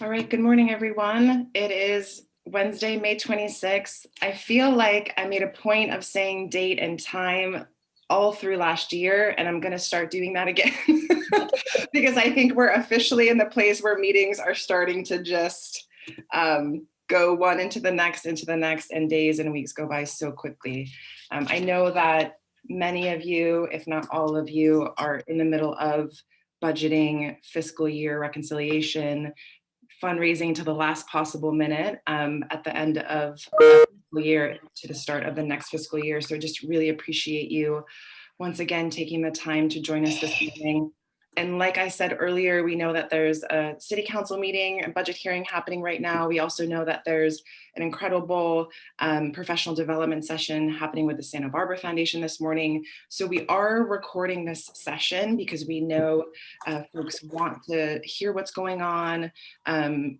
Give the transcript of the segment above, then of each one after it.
All right, good morning, everyone. It is Wednesday, May 26th. I feel like I made a point of saying date and time all through last year, and I'm going to start doing that again because I think we're officially in the place where meetings are starting to just go one into the next, and days and weeks go by so quickly. I know that many of you, if not all of you, are in the middle of budgeting, fiscal year reconciliation, fundraising to the last possible minute at the end of the fiscal year to the start of the next fiscal year. So just really appreciate you once again taking the time to join us this evening. And like I said earlier, we know that there's a city council meeting, a budget hearing happening right now. We also know that there's an incredible professional development session happening with the Santa Barbara Foundation this morning. So we are recording this session because we know folks want to hear what's going on.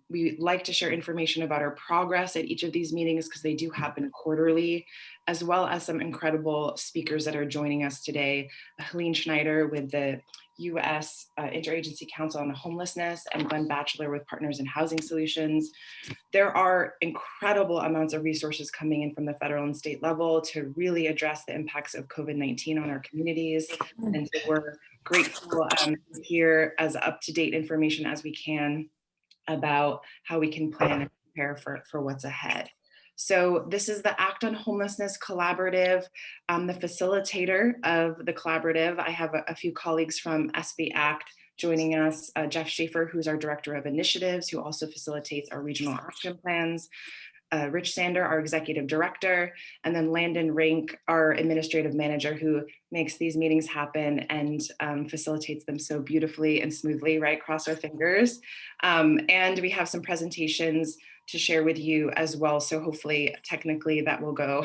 We like to share information about our progress at each of these meetings because they do happen quarterly, as well as some incredible speakers that are joining us today. Helene Schneider with the U.S. Interagency Council on Homelessness, and Glenn Batchelor with Partners in Housing Solutions. There are incredible amounts of resources coming in from the federal and state level to really address the impacts of COVID-19 on our communities. And so we're grateful to hear as up-to-date information as we can about how we can plan and prepare for what's ahead. So this is the Act on Homelessness Collaborative. I'm the facilitator of the collaborative. I have a few colleagues from SB Act joining us, Jeff Schaefer, who's our Director of Initiatives, who also facilitates our regional action plans, Rich Sander, our Executive Director, and then Landon Rink, our Administrative Manager, who makes these meetings happen and facilitates them so beautifully and smoothly, right? Cross our fingers. And we have some presentations to share with you as well. So hopefully, technically, that will go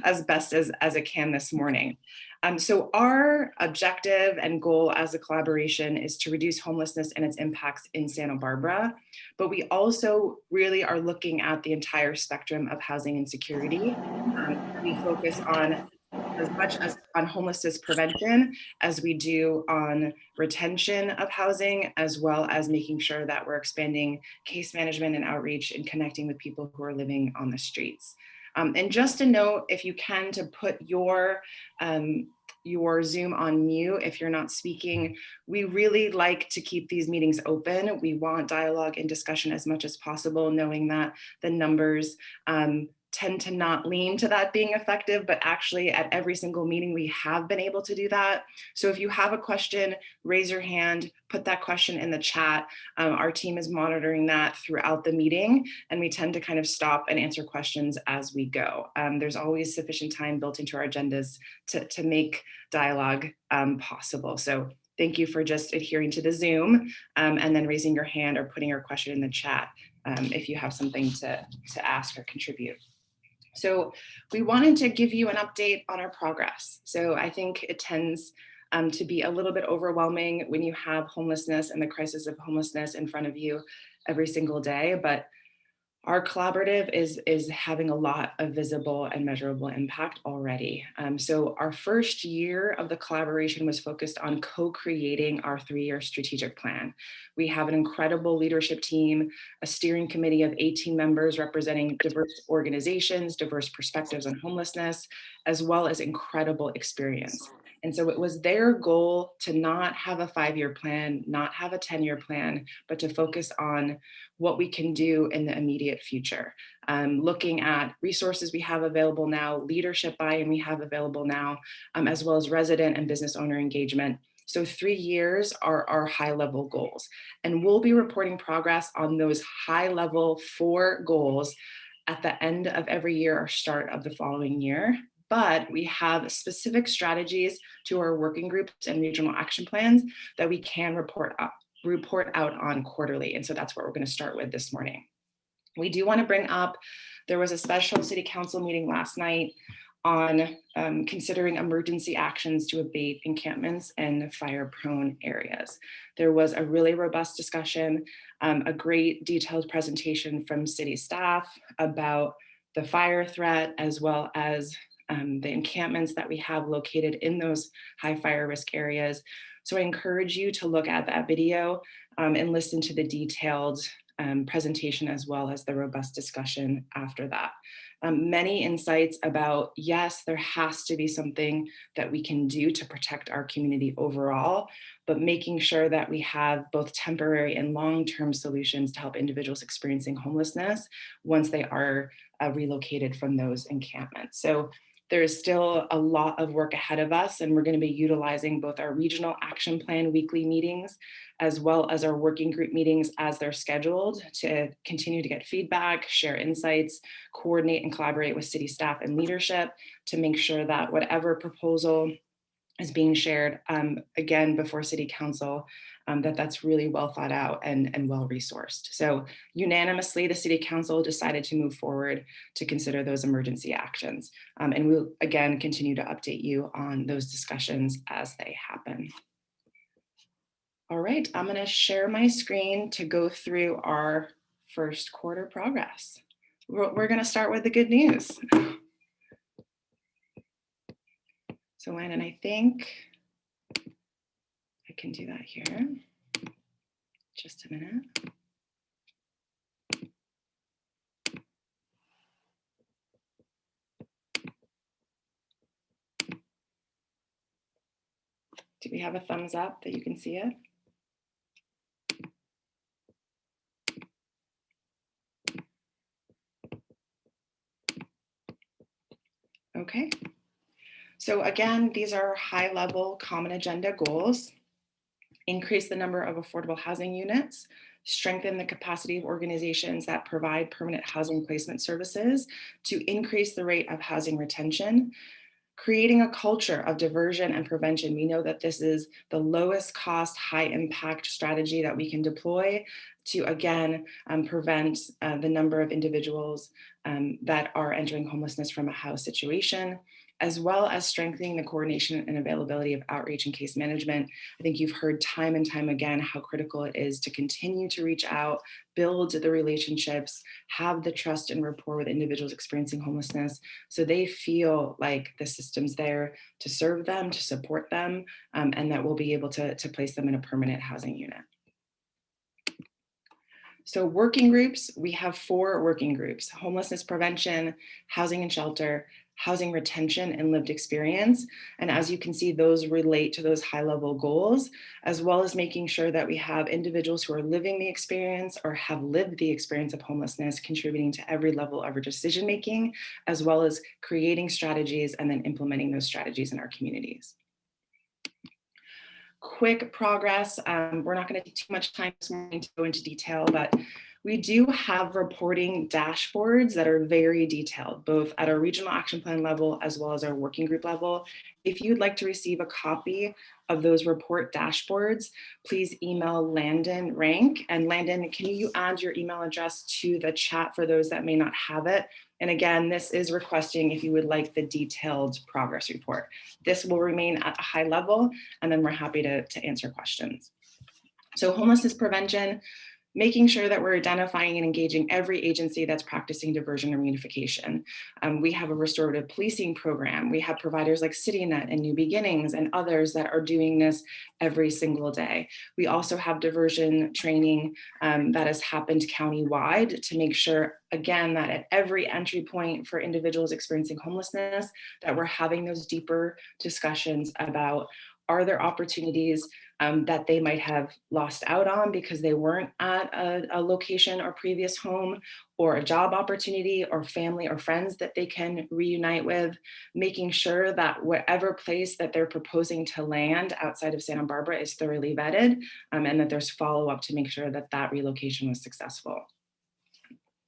as best as it can this morning. So our objective and goal as a collaboration is to reduce homelessness and its impacts in Santa Barbara, but we also really are looking at the entire spectrum of housing insecurity. We focus on as much as on homelessness prevention as we do on retention of housing, as well as making sure that we're expanding case management and outreach and connecting with people who are living on the streets. And just a note, if you can, to put your Zoom on mute if you're not speaking. We really like to keep these meetings open. We want dialogue and discussion as much as possible, knowing that the numbers tend to not lean to that being effective, but actually at every single meeting we have been able to do that. So if you have a question, raise your hand, put that question in the chat. Our team is monitoring that throughout the meeting, and we tend to kind of stop and answer questions as we go. There's always sufficient time built into our agendas to make dialogue possible. So thank you for just adhering to the Zoom and then raising your hand or putting your question in the chat if you have something to ask or contribute. So we wanted to give you an update on our progress. So I think it tends to be a little bit overwhelming when you have homelessness and the crisis of homelessness in front of you every single day, but our collaborative is having a lot of visible and measurable impact already. So our first year of the collaboration was focused on co-creating our 3-year strategic plan. We have an incredible leadership team, a steering committee of 18 members representing diverse organizations, diverse perspectives on homelessness, as well as incredible experience. And so it was their goal to not have a 5-year plan, not have a 10-year plan, but to focus on what we can do in the immediate future. Looking at resources we have available now, leadership buy-in we have available now, as well as resident and business owner engagement. So 3 years are our high-level goals. And we'll be reporting progress on those high-level 4 goals at the end of every year or start of the following year. But we have specific strategies to our working groups and regional action plans that we can report out on quarterly. And so that's what we're going to start with this morning. We do want to bring up, there was a special city council meeting last night on considering emergency actions to abate encampments in fire-prone areas. There was a really robust discussion, a great detailed presentation from city staff about the fire threat, as well as the encampments that we have located in those high fire risk areas. So I encourage you to look at that video and listen to the detailed presentation as well as the robust discussion after that. Many insights about, yes, there has to be something that we can do to protect our community overall, but making sure that we have both temporary and long-term solutions to help individuals experiencing homelessness once they are relocated from those encampments. So there is still a lot of work ahead of us, and we're going to be utilizing both our regional action plan weekly meetings as well as our working group meetings as they're scheduled to continue to get feedback, share insights, coordinate and collaborate with city staff and leadership to make sure that whatever proposal is being shared again before City Council, that's really well thought out and well resourced. So unanimously, the City Council decided to move forward to consider those emergency actions. And we'll again continue to update you on those discussions as they happen. All right, I'm gonna share my screen to go through our first quarter progress. We're gonna start with the good news. So Landon, I think I can do that here. Just a minute. Do we have a thumbs up that you can see it? Okay. So again, these are high level common agenda goals. Increase the number of affordable housing units, strengthen the capacity of organizations that provide permanent housing placement services to increase the rate of housing retention, creating a culture of diversion and prevention. We know that this is the lowest cost, high impact strategy that we can deploy to, again, prevent the number of individuals that are entering homelessness from a house situation, as well as strengthening the coordination and availability of outreach and case management. I think you've heard time and time again how critical it is to continue to reach out, build the relationships, have the trust and rapport with individuals experiencing homelessness so they feel like the system's there to serve them, to support them, and that we'll be able to place them in a permanent housing unit. So working groups, we have 4 working groups: homelessness prevention, housing and shelter, housing retention, and lived experience. And as you can see, those relate to those high-level goals, as well as making sure that we have individuals who are living the experience or have lived the experience of homelessness contributing to every level of our decision-making, as well as creating strategies and then implementing those strategies in our communities. Quick progress. We're not going to take too much time this morning to go into detail, but we do have reporting dashboards that are very detailed, both at our regional action plan level as well as our working group level. If you'd like to receive a copy of those report dashboards, please email Landon Rank. And Landon, can you add your email address to the chat for those that may not have it? And again, this is requesting if you would like the detailed progress report. This will remain at a high level, and then we're happy to answer questions. So homelessness prevention, making sure that we're identifying and engaging every agency that's practicing diversion and reunification. We have a restorative policing program. We have providers like CityNet and New Beginnings and others that are doing this every single day. We also have diversion training that has happened countywide to make sure, again, that at every entry point for individuals experiencing homelessness, that we're having those deeper discussions about, are there opportunities that they might have lost out on because they weren't at a location or previous home, or a job opportunity or family or friends that they can reunite with, making sure that whatever place that they're proposing to land outside of Santa Barbara is thoroughly vetted, and that there's follow-up to make sure that that relocation was successful.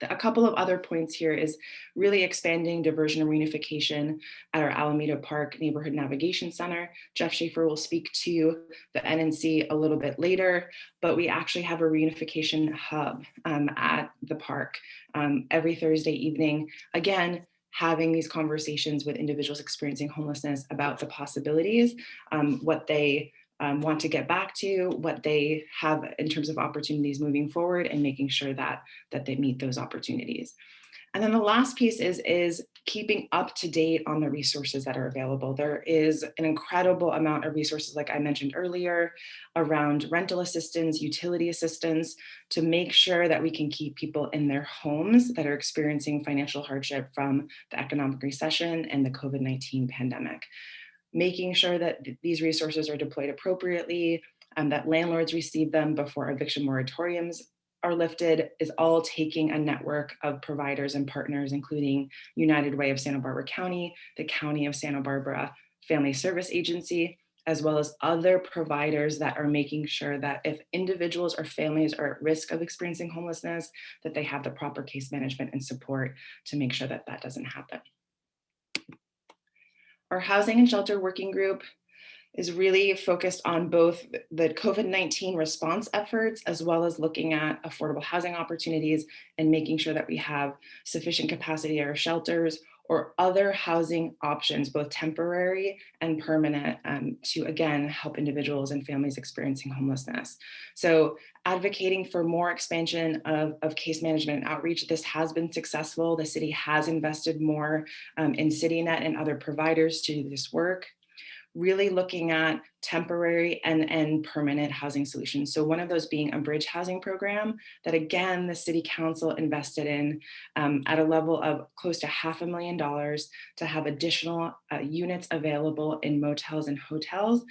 A couple of other points here is really expanding diversion and reunification at our Alameda Park Neighborhood Navigation Center. Jeff Schaefer will speak to the NNC a little bit later, but we actually have a reunification hub at the park every Thursday evening. Again, having these conversations with individuals experiencing homelessness about the possibilities, what they want to get back to, what they have in terms of opportunities moving forward, and making sure that they meet those opportunities. And then the last piece is keeping up to date on the resources that are available. There is an incredible amount of resources, like I mentioned earlier, around rental assistance, utility assistance, to make sure that we can keep people in their homes that are experiencing financial hardship from the economic recession and the COVID-19 pandemic. Making sure that these resources are deployed appropriately, that landlords receive them before eviction moratoriums are lifted, is all taking a network of providers and partners, including United Way of Santa Barbara County, the County of Santa Barbara Family Service Agency, as well as other providers that are making sure that if individuals or families are at risk of experiencing homelessness, that they have the proper case management and support to make sure that that doesn't happen. Our housing and shelter working group is really focused on both the COVID-19 response efforts, as well as looking at affordable housing opportunities and making sure that we have sufficient capacity at our shelters or other housing options, both temporary and permanent, to again, help individuals and families experiencing homelessness. So advocating for more expansion of case management and outreach, this has been successful. The city has invested more in CityNet and other providers to do this work. Really looking at temporary and permanent housing solutions. So one of those being a bridge housing program that, again, the city council invested in at a level of close to $500,000 to have additional units available in motels and hotels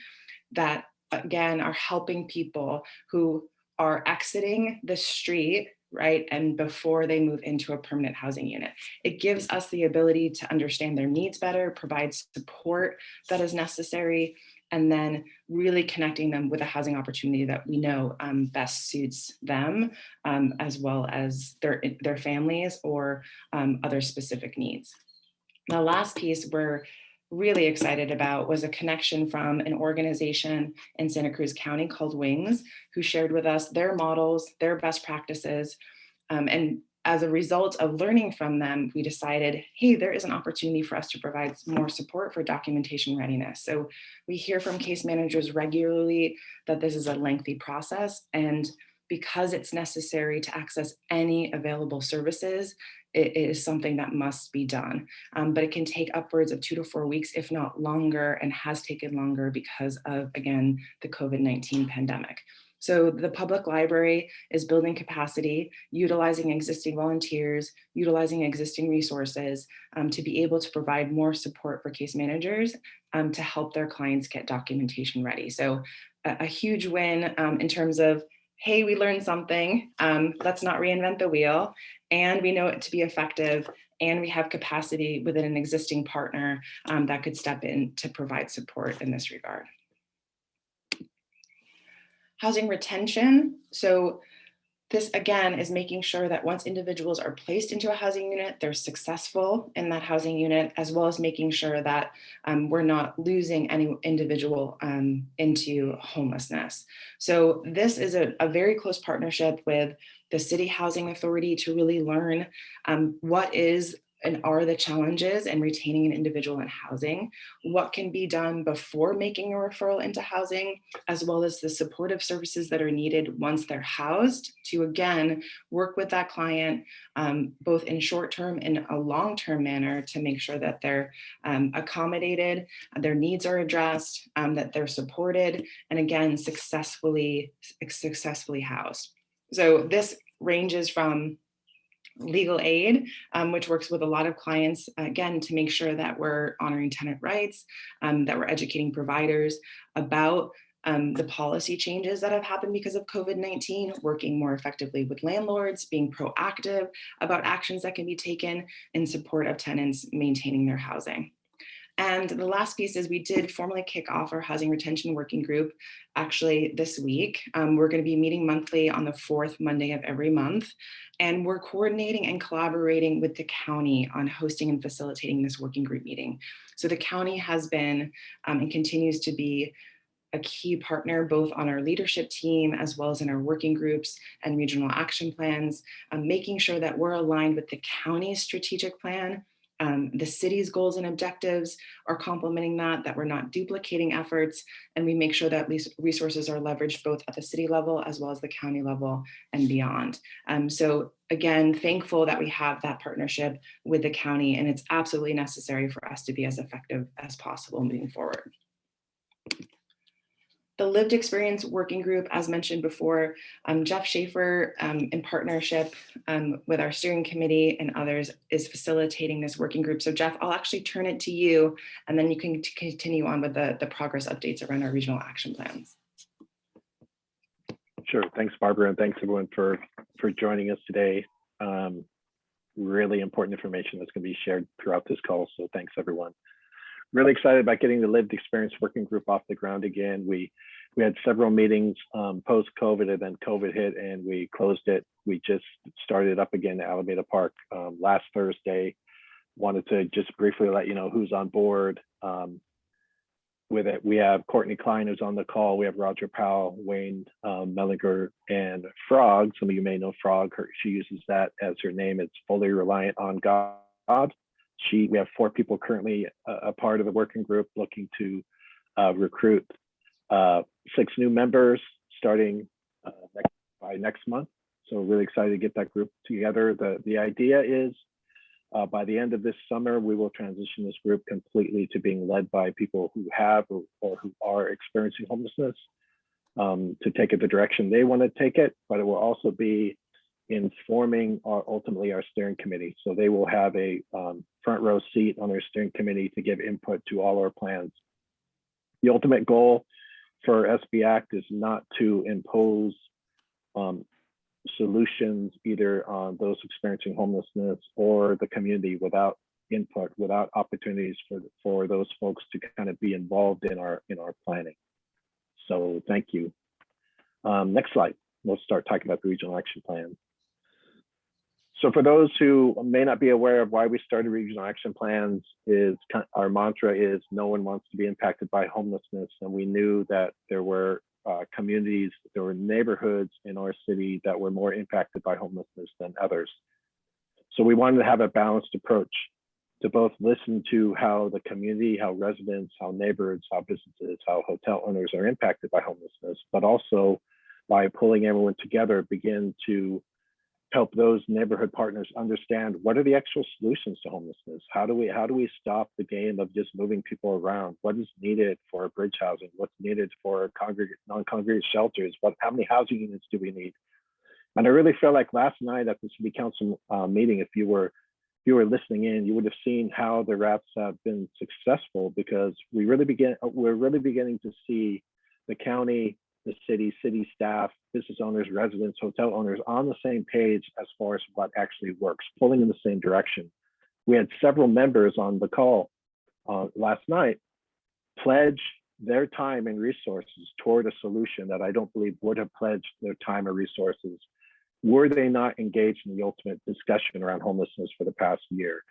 that, again, are helping people who are exiting the street, right? And before they move into a permanent housing unit. It gives us the ability to understand their needs better, provide support that is necessary, and then really connecting them with a housing opportunity that we know best suits them, as well as their families or other specific needs. The last piece we're really excited about was a connection from an organization in Santa Cruz County called Wings, who shared with us their models, their best practices. And as a result of learning from them, we decided, hey, there is an opportunity for us to provide more support for documentation readiness. So we hear from case managers regularly that this is a lengthy process, and because it's necessary to access any available services, it is something that must be done. But it can take upwards of 2 to 4 weeks, if not longer, and has taken longer because of, again, the COVID-19 pandemic. So the public library is building capacity, utilizing existing volunteers, utilizing existing resources to be able to provide more support for case managers to help their clients get documentation ready. So a huge win in terms of, hey, we learned something, let's not reinvent the wheel, and we know it to be effective, and we have capacity within an existing partner that could step in to provide support in this regard. Housing retention. So this, again, is making sure that once individuals are placed into a housing unit, they're successful in that housing unit, as well as making sure that we're not losing any individual into homelessness. So this is a very close partnership with the City Housing Authority to really learn what is and are the challenges in retaining an individual in housing, what can be done before making a referral into housing, as well as the supportive services that are needed once they're housed to, again, work with that client, both in short-term and a long-term manner to make sure that they're accommodated, their needs are addressed, that they're supported, and again, successfully housed. So this ranges from legal aid, which works with a lot of clients, again, to make sure that we're honoring tenant rights, that we're educating providers about the policy changes that have happened because of COVID-19, working more effectively with landlords, being proactive about actions that can be taken in support of tenants maintaining their housing. And the last piece is we did formally kick off our housing retention working group actually this week. We're going to be meeting monthly on the 4th Monday of every month. And we're coordinating and collaborating with the county on hosting and facilitating this working group meeting. So the county has been and continues to be a key partner both on our leadership team as well as in our working groups and regional action plans, making sure that we're aligned with the county's strategic plan, the city's goals and objectives are complementing that we're not duplicating efforts, and we make sure that these resources are leveraged both at the city level as well as the county level and beyond. So again, thankful that we have that partnership with the county, and it's absolutely necessary for us to be as effective as possible moving forward. The Lived Experience Working Group, as mentioned before, Jeff Schaefer, in partnership with our steering committee and others, is facilitating this working group. So Jeff, I'll actually turn it to you, and then you can continue on with the progress updates around our regional action plans. Sure, thanks Barbara, and thanks everyone for joining us today. Really important information that's going to be shared throughout this call, so thanks everyone. Really excited about getting the Lived Experience Working Group off the ground again. We had several meetings post-COVID, and then COVID hit and we closed it. We just started up again at Alameda Park last Thursday. Wanted to just briefly let you know who's on board with it. We have Courtney Klein who's on the call. We have Roger Powell, Wayne Mellinger, and Frog. Some of you may know Frog. She uses that as her name. It's fully reliant on God. We have 4 people currently a part of the working group, looking to recruit 6 new members starting by next month. So really excited to get that group together. The idea is by the end of this summer, we will transition this group completely to being led by people who have or who are experiencing homelessness, to take it the direction they want to take it, but it will also be informing ultimately our steering committee. So they will have a front row seat on their steering committee to give input to all our plans. The ultimate goal for SB Act is not to impose solutions either on those experiencing homelessness or the community without input, without opportunities for those folks to kind of be involved in our planning. So thank you. Next slide. We'll start talking about the regional action plan. So for those who may not be aware of why we started regional action plans, our mantra is no one wants to be impacted by homelessness. And we knew that there were communities, there were neighborhoods in our city that were more impacted by homelessness than others. So we wanted to have a balanced approach to both listen to how the community, how residents, how neighbors, how businesses, how hotel owners are impacted by homelessness, but also by pulling everyone together, begin to help those neighborhood partners understand what are the actual solutions to homelessness. How do we stop the game of just moving people around? What is needed for bridge housing? What's needed for non-congregate shelters? How many housing units do we need? And I really feel like last night at the city council meeting, if you were listening in, you would have seen how the RAPs have been successful, because we're really beginning to see the county, the city staff, business owners, residents, hotel owners on the same page as far as what actually works, pulling in the same direction. We had several members on the call last night pledge their time and resources toward a solution that I don't believe would have pledged their time or resources were they not engaged in the ultimate discussion around homelessness for the past year.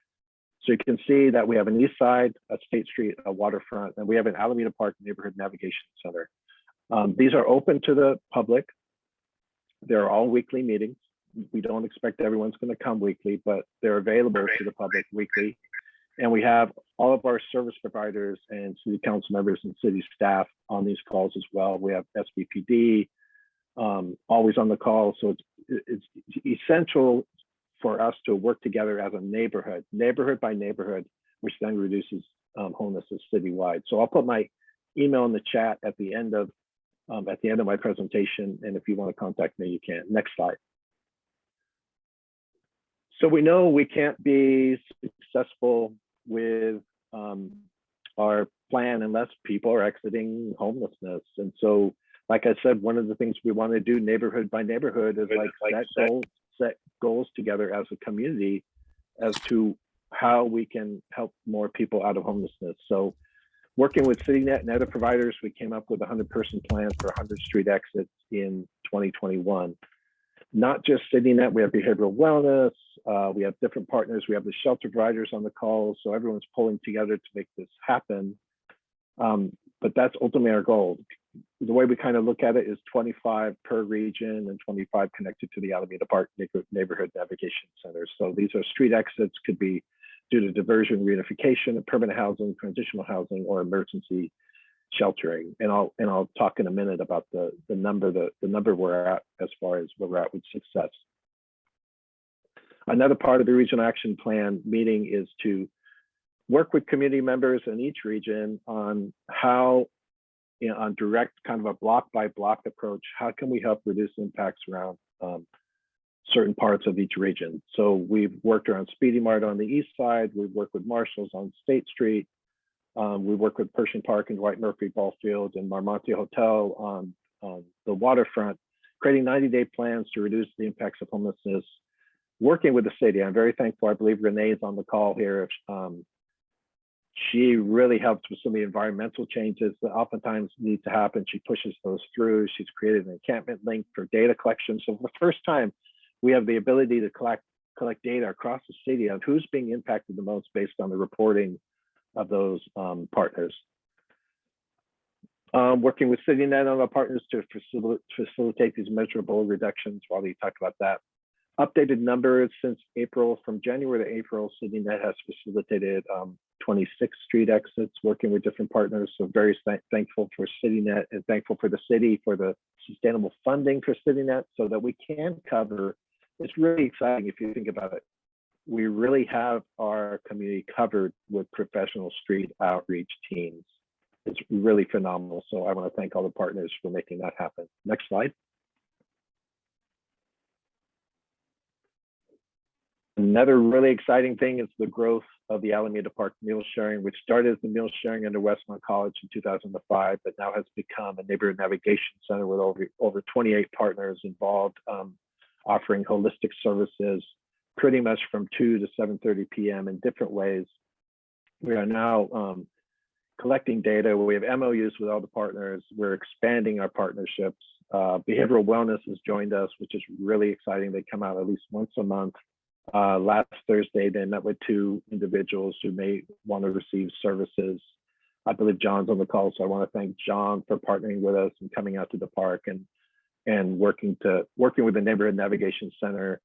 So you can see that we have an East Side, a State Street, a waterfront, and we have an Alameda Park Neighborhood Navigation Center. These are open to the public. They're all weekly meetings. We don't expect everyone's going to come weekly, but they're available to the public weekly. And we have all of our service providers and city council members and city staff on these calls as well. We have SVPD always on the call. So it's essential for us to work together as a neighborhood by neighborhood, which then reduces homelessness citywide. So I'll put my email in the chat at the end of my presentation, and if you want to contact me, you can. Next slide. So we know we can't be successful with our plan unless people are exiting homelessness. And so, like I said, one of the things we want to do neighborhood by neighborhood is set goals together as a community as to how we can help more people out of homelessness. So working with CityNet and other providers, we came up with a 100-person plan for 100 street exits in 2021. Not just CityNet, we have behavioral wellness, we have different partners, we have the shelter providers on the call, so everyone's pulling together to make this happen. But that's ultimately our goal. The way we kind of look at it is 25 per region and 25 connected to the Alameda Park Neighborhood Navigation Center. So these are street exits, could be due to diversion, reunification, permanent housing, transitional housing, or emergency sheltering. And I'll talk in a minute about the number we're at as far as where we're at with success. Another part of the Regional Action Plan meeting is to work with community members in each region on how, on direct kind of a block by block approach, how can we help reduce impacts around certain parts of each region. So we've worked around Speedy Mart on the east side, we've worked with Marshalls on State Street, we work with Pershing Park and Dwight Murphy Ball Field and Marmonte Hotel on the waterfront, creating 90-day plans to reduce the impacts of homelessness, working with the city. I'm very thankful, I believe Renee is on the call here. She really helps with some of the environmental changes that oftentimes need to happen. She pushes those through. She's created an encampment link for data collection. So for the first time, we have the ability to collect data across the city of who's being impacted the most based on the reporting of those partners. Working with CityNet on our partners to facilitate these measurable reductions. While we talk about that, updated numbers since April, from January to April, CityNet has facilitated 26 street exits, working with different partners. So very thankful for CityNet and thankful for the city for the sustainable funding for CityNet so that we can cover. It's really exciting if you think about it. We really have our community covered with professional street outreach teams. It's really phenomenal. So I want to thank all the partners for making that happen. Next slide. Another really exciting thing is the growth of the Alameda Park meal sharing, which started as the meal sharing under Westmont College in 2005, but now has become a neighborhood navigation center with over 28 partners involved, offering holistic services pretty much from 2 to 7:30 p.m. in different ways. We are now collecting data. We have MOUs with all the partners. We're expanding our partnerships. Behavioral Wellness has joined us, which is really exciting. They come out at least once a month. Last Thursday, they met with 2 individuals who may want to receive services. I believe John's on the call, so I want to thank John for partnering with us and coming out to the park and working with the Neighborhood Navigation Center.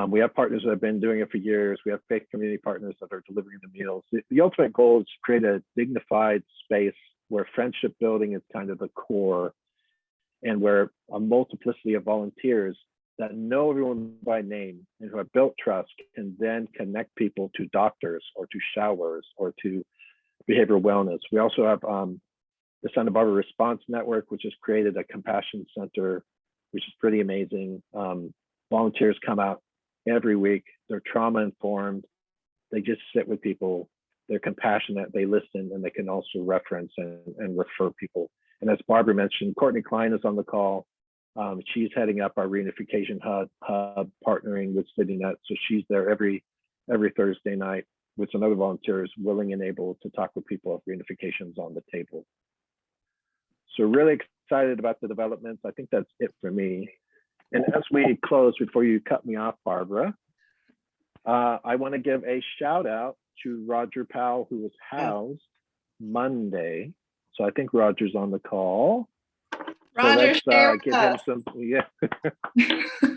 We have partners that have been doing it for years. We have faith community partners that are delivering the meals. The ultimate goal is to create a dignified space where friendship building is kind of the core, and where a multiplicity of volunteers that know everyone by name and who have built trust can then connect people to doctors or to showers or to behavioral wellness. We also have the Santa Barbara Response Network, which has created a compassion center, which is pretty amazing. Volunteers come out every week. They're trauma informed. They just sit with people. They're compassionate. They listen, and they can also reference and refer people. And as Barbara mentioned, Courtney Klein is on the call. She's heading up our reunification hub, partnering with CityNet. So she's there every Thursday night with some other volunteers, willing and able to talk with people if reunification's on the table. So really excited about the developments. I think that's it for me. And as we close, before you cut me off, Barbara, I want to give a shout out to Roger Powell, who was housed Monday. So I think Roger's on the call. Roger, so let's give him some, yeah.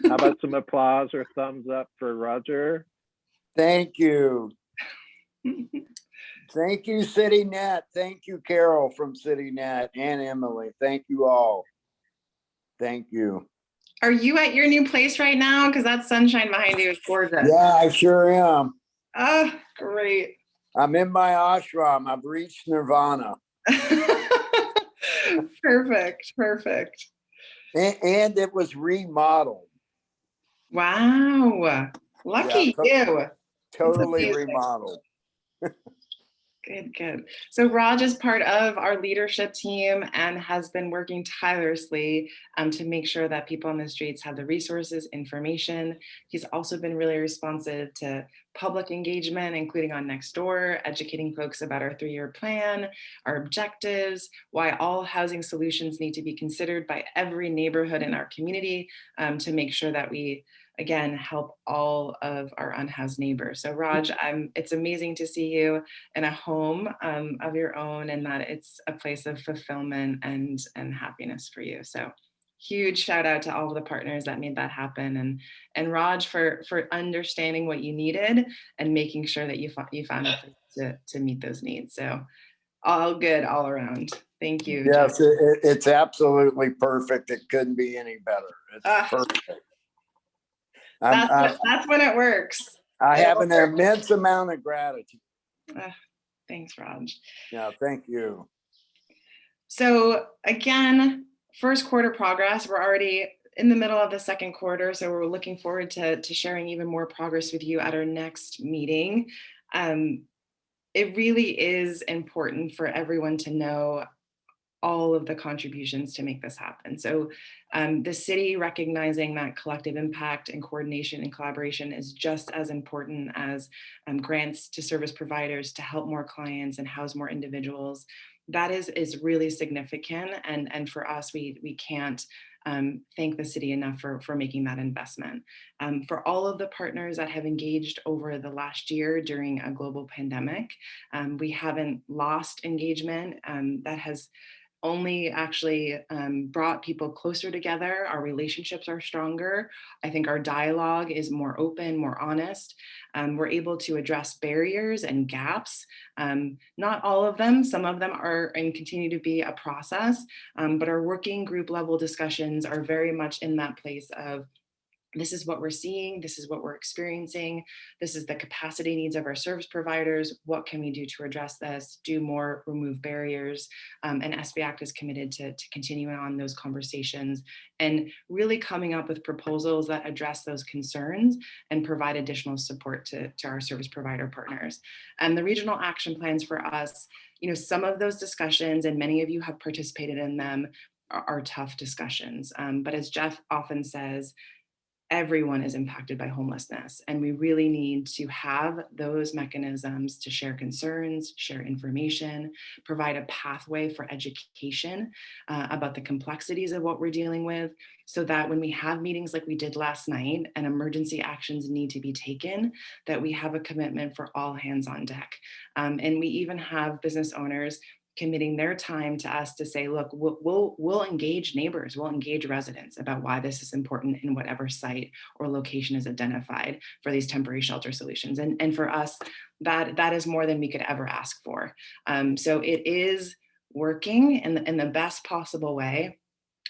How about some applause or thumbs up for Roger? Thank you. Thank you, CityNet. Thank you, Carol from CityNet and Emily. Thank you all. Thank you. Are you at your new place right now? Because that sunshine behind you is gorgeous. Yeah, I sure am. Oh, great. I'm in my ashram. I've reached nirvana. Perfect, perfect. And it was remodeled. Wow, lucky you. Totally remodeled. Good, good. So Raj is part of our leadership team and has been working tirelessly to make sure that people on the streets have the resources, information. He's also been really responsive to public engagement, including on Nextdoor, educating folks about our 3-year plan, our objectives, why all housing solutions need to be considered by every neighborhood in our community to make sure that we, again, help all of our unhoused neighbors. So Raj, it's amazing to see you in a home of your own, and that it's a place of fulfillment and happiness for you. So Huge shout out to all of the partners that made that happen, and Raj for understanding what you needed and making sure that you found a place to meet those needs. So all good all around. Thank you, Jeff. Yes, it's absolutely perfect. It couldn't be any better. It's perfect. That's when it works. I have an immense amount of gratitude. Thanks, Raj. Yeah, thank you. So again, first quarter progress. We're already in the middle of the second quarter, so we're looking forward to sharing even more progress with you at our next meeting. It really is important for everyone to know all of the contributions to make this happen. So the city recognizing that collective impact and coordination and collaboration is just as important as grants to service providers to help more clients and house more individuals. That is really significant. And for us, we can't thank the city enough for making that investment. For all of the partners that have engaged over the last year during a global pandemic, we haven't lost engagement. That has only actually brought people closer together. Our relationships are stronger. I think our dialogue is more open, more honest. We're able to address barriers and gaps. Not all of them, some of them are and continue to be a process, but our working group level discussions are very much in that place of, this is what we're seeing, this is what we're experiencing, this is the capacity needs of our service providers, what can we do to address this, do more, remove barriers, and SB Act is committed to continuing on those conversations and really coming up with proposals that address those concerns and provide additional support to our service provider partners. And the regional action plans for us, some of those discussions, and many of you have participated in them, are tough discussions. But as Jeff often says, everyone is impacted by homelessness, and we really need to have those mechanisms to share concerns, share information, provide a pathway for education about the complexities of what we're dealing with, so that when we have meetings like we did last night and emergency actions need to be taken, that we have a commitment for all hands on deck. And we even have business owners committing their time to us to say, look, we'll engage neighbors, we'll engage residents about why this is important in whatever site or location is identified for these temporary shelter solutions. And for us, that is more than we could ever ask for. So it is working in the best possible way.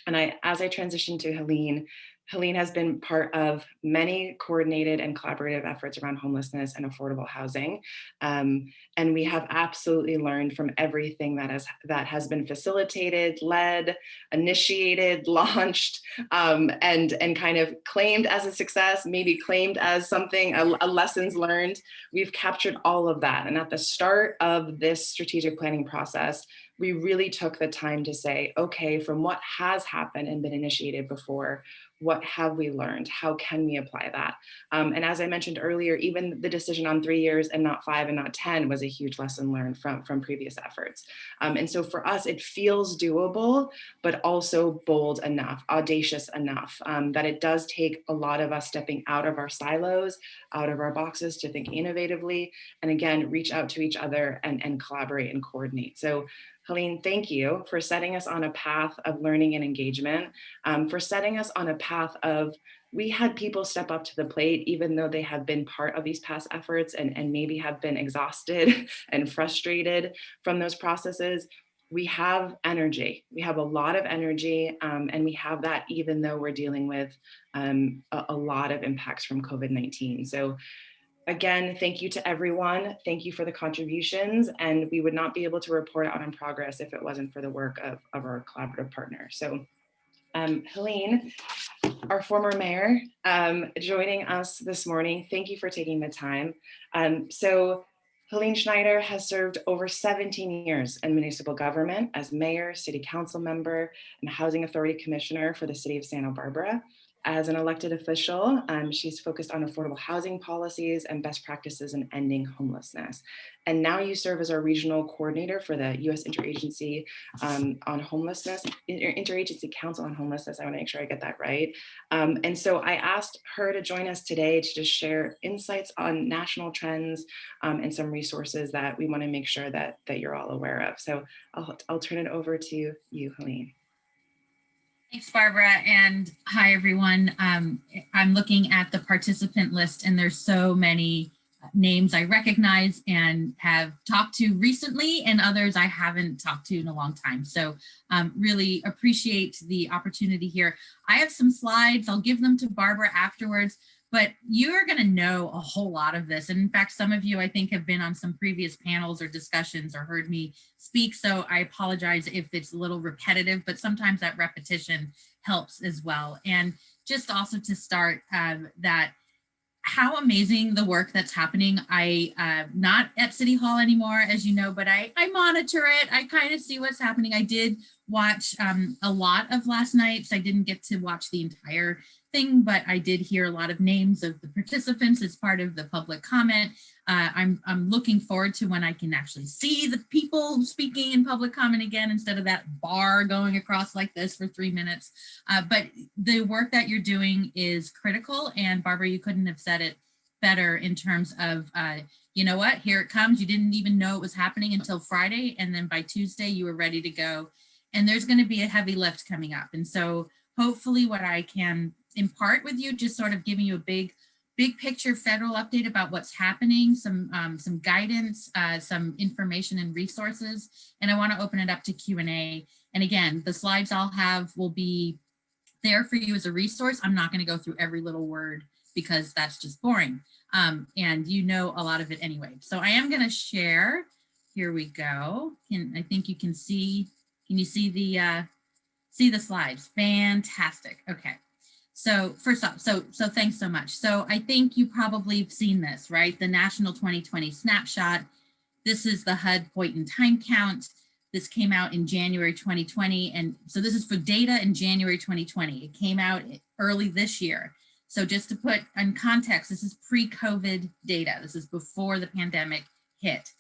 And as I transition to Helene has been part of many coordinated and collaborative efforts around homelessness and affordable housing. And we have absolutely learned from everything that has been facilitated, led, initiated, launched, and kind of claimed as a success, maybe claimed as something, a lessons learned. We've captured all of that. And at the start of this strategic planning process, we really took the time to say, okay, from what has happened and been initiated before, what have we learned? How can we apply that? And as I mentioned earlier, even the decision on 3 years and not 5 and not 10 was a huge lesson learned from previous efforts. And so for us, it feels doable, but also bold enough, audacious enough, that it does take a lot of us stepping out of our silos, out of our boxes to think innovatively, and again, reach out to each other and collaborate and coordinate. So Helene, thank you for setting us on a path of learning and engagement, for setting us on a path of, we had people step up to the plate, even though they have been part of these past efforts and maybe have been exhausted and frustrated from those processes. We have energy. We have a lot of energy, and we have that even though we're dealing with a lot of impacts from COVID-19. So again, thank you to everyone. Thank you for the contributions. And we would not be able to report out on progress if it wasn't for the work of our collaborative partner. So Helene, our former mayor, joining us this morning. Thank you for taking the time. So Helene Schneider has served over 17 years in municipal government as mayor, city council member, and housing authority commissioner for the city of Santa Barbara. As an elected official, she's focused on affordable housing policies and best practices in ending homelessness. And now you serve as our regional coordinator for the U.S. Interagency on Homelessness, Interagency Council on Homelessness. I want to make sure I get that right. And so I asked her to join us today to just share insights on national trends and some resources that we want to make sure that you're all aware of. So I'll turn it over to you, Helene. Thanks, Barbara, and hi, everyone. I'm looking at the participant list, and there's so many names I recognize and have talked to recently, and others I haven't talked to in a long time. So really appreciate the opportunity here. I have some slides. I'll give them to Barbara afterwards, but you're going to know a whole lot of this. And in fact, some of you, I think, have been on some previous panels or discussions or heard me speak. So I apologize if it's a little repetitive, but sometimes that repetition helps as well. And just also to start that how amazing the work that's happening. I not at City Hall anymore, as you know, but I monitor it. I kind of see what's happening. I did watch a lot of last night, so I didn't get to watch the entire thing, but I did hear a lot of names of the participants as part of the public comment. I'm looking forward to when I can actually see the people speaking in public comment again, instead of that bar going across like this for 3 minutes. But the work that you're doing is critical. And Barbara, you couldn't have said it better in terms of, you know what, here it comes. You didn't even know it was happening until Friday. And then by Tuesday, you were ready to go. And there's going to be a heavy lift coming up. And so hopefully what I can impart with you, just sort of giving you a big picture federal update about what's happening, some guidance, some information and resources. And I want to open it up to Q&A. And again, the slides I'll have will be there for you as a resource. I'm not going to go through every little word because that's just boring. And you know a lot of it anyway. So I am going to share. Here we go. I think you can see, can you see the slides? Fantastic. Okay. So first off, so thanks so much. So I think you probably have seen this, right? The National 2020 Snapshot. This is the HUD point in time count. This came out in January 2020. And so this is for data in January 2020. It came out early this year. So just to put in context, this is pre-COVID data. This is before the pandemic hit.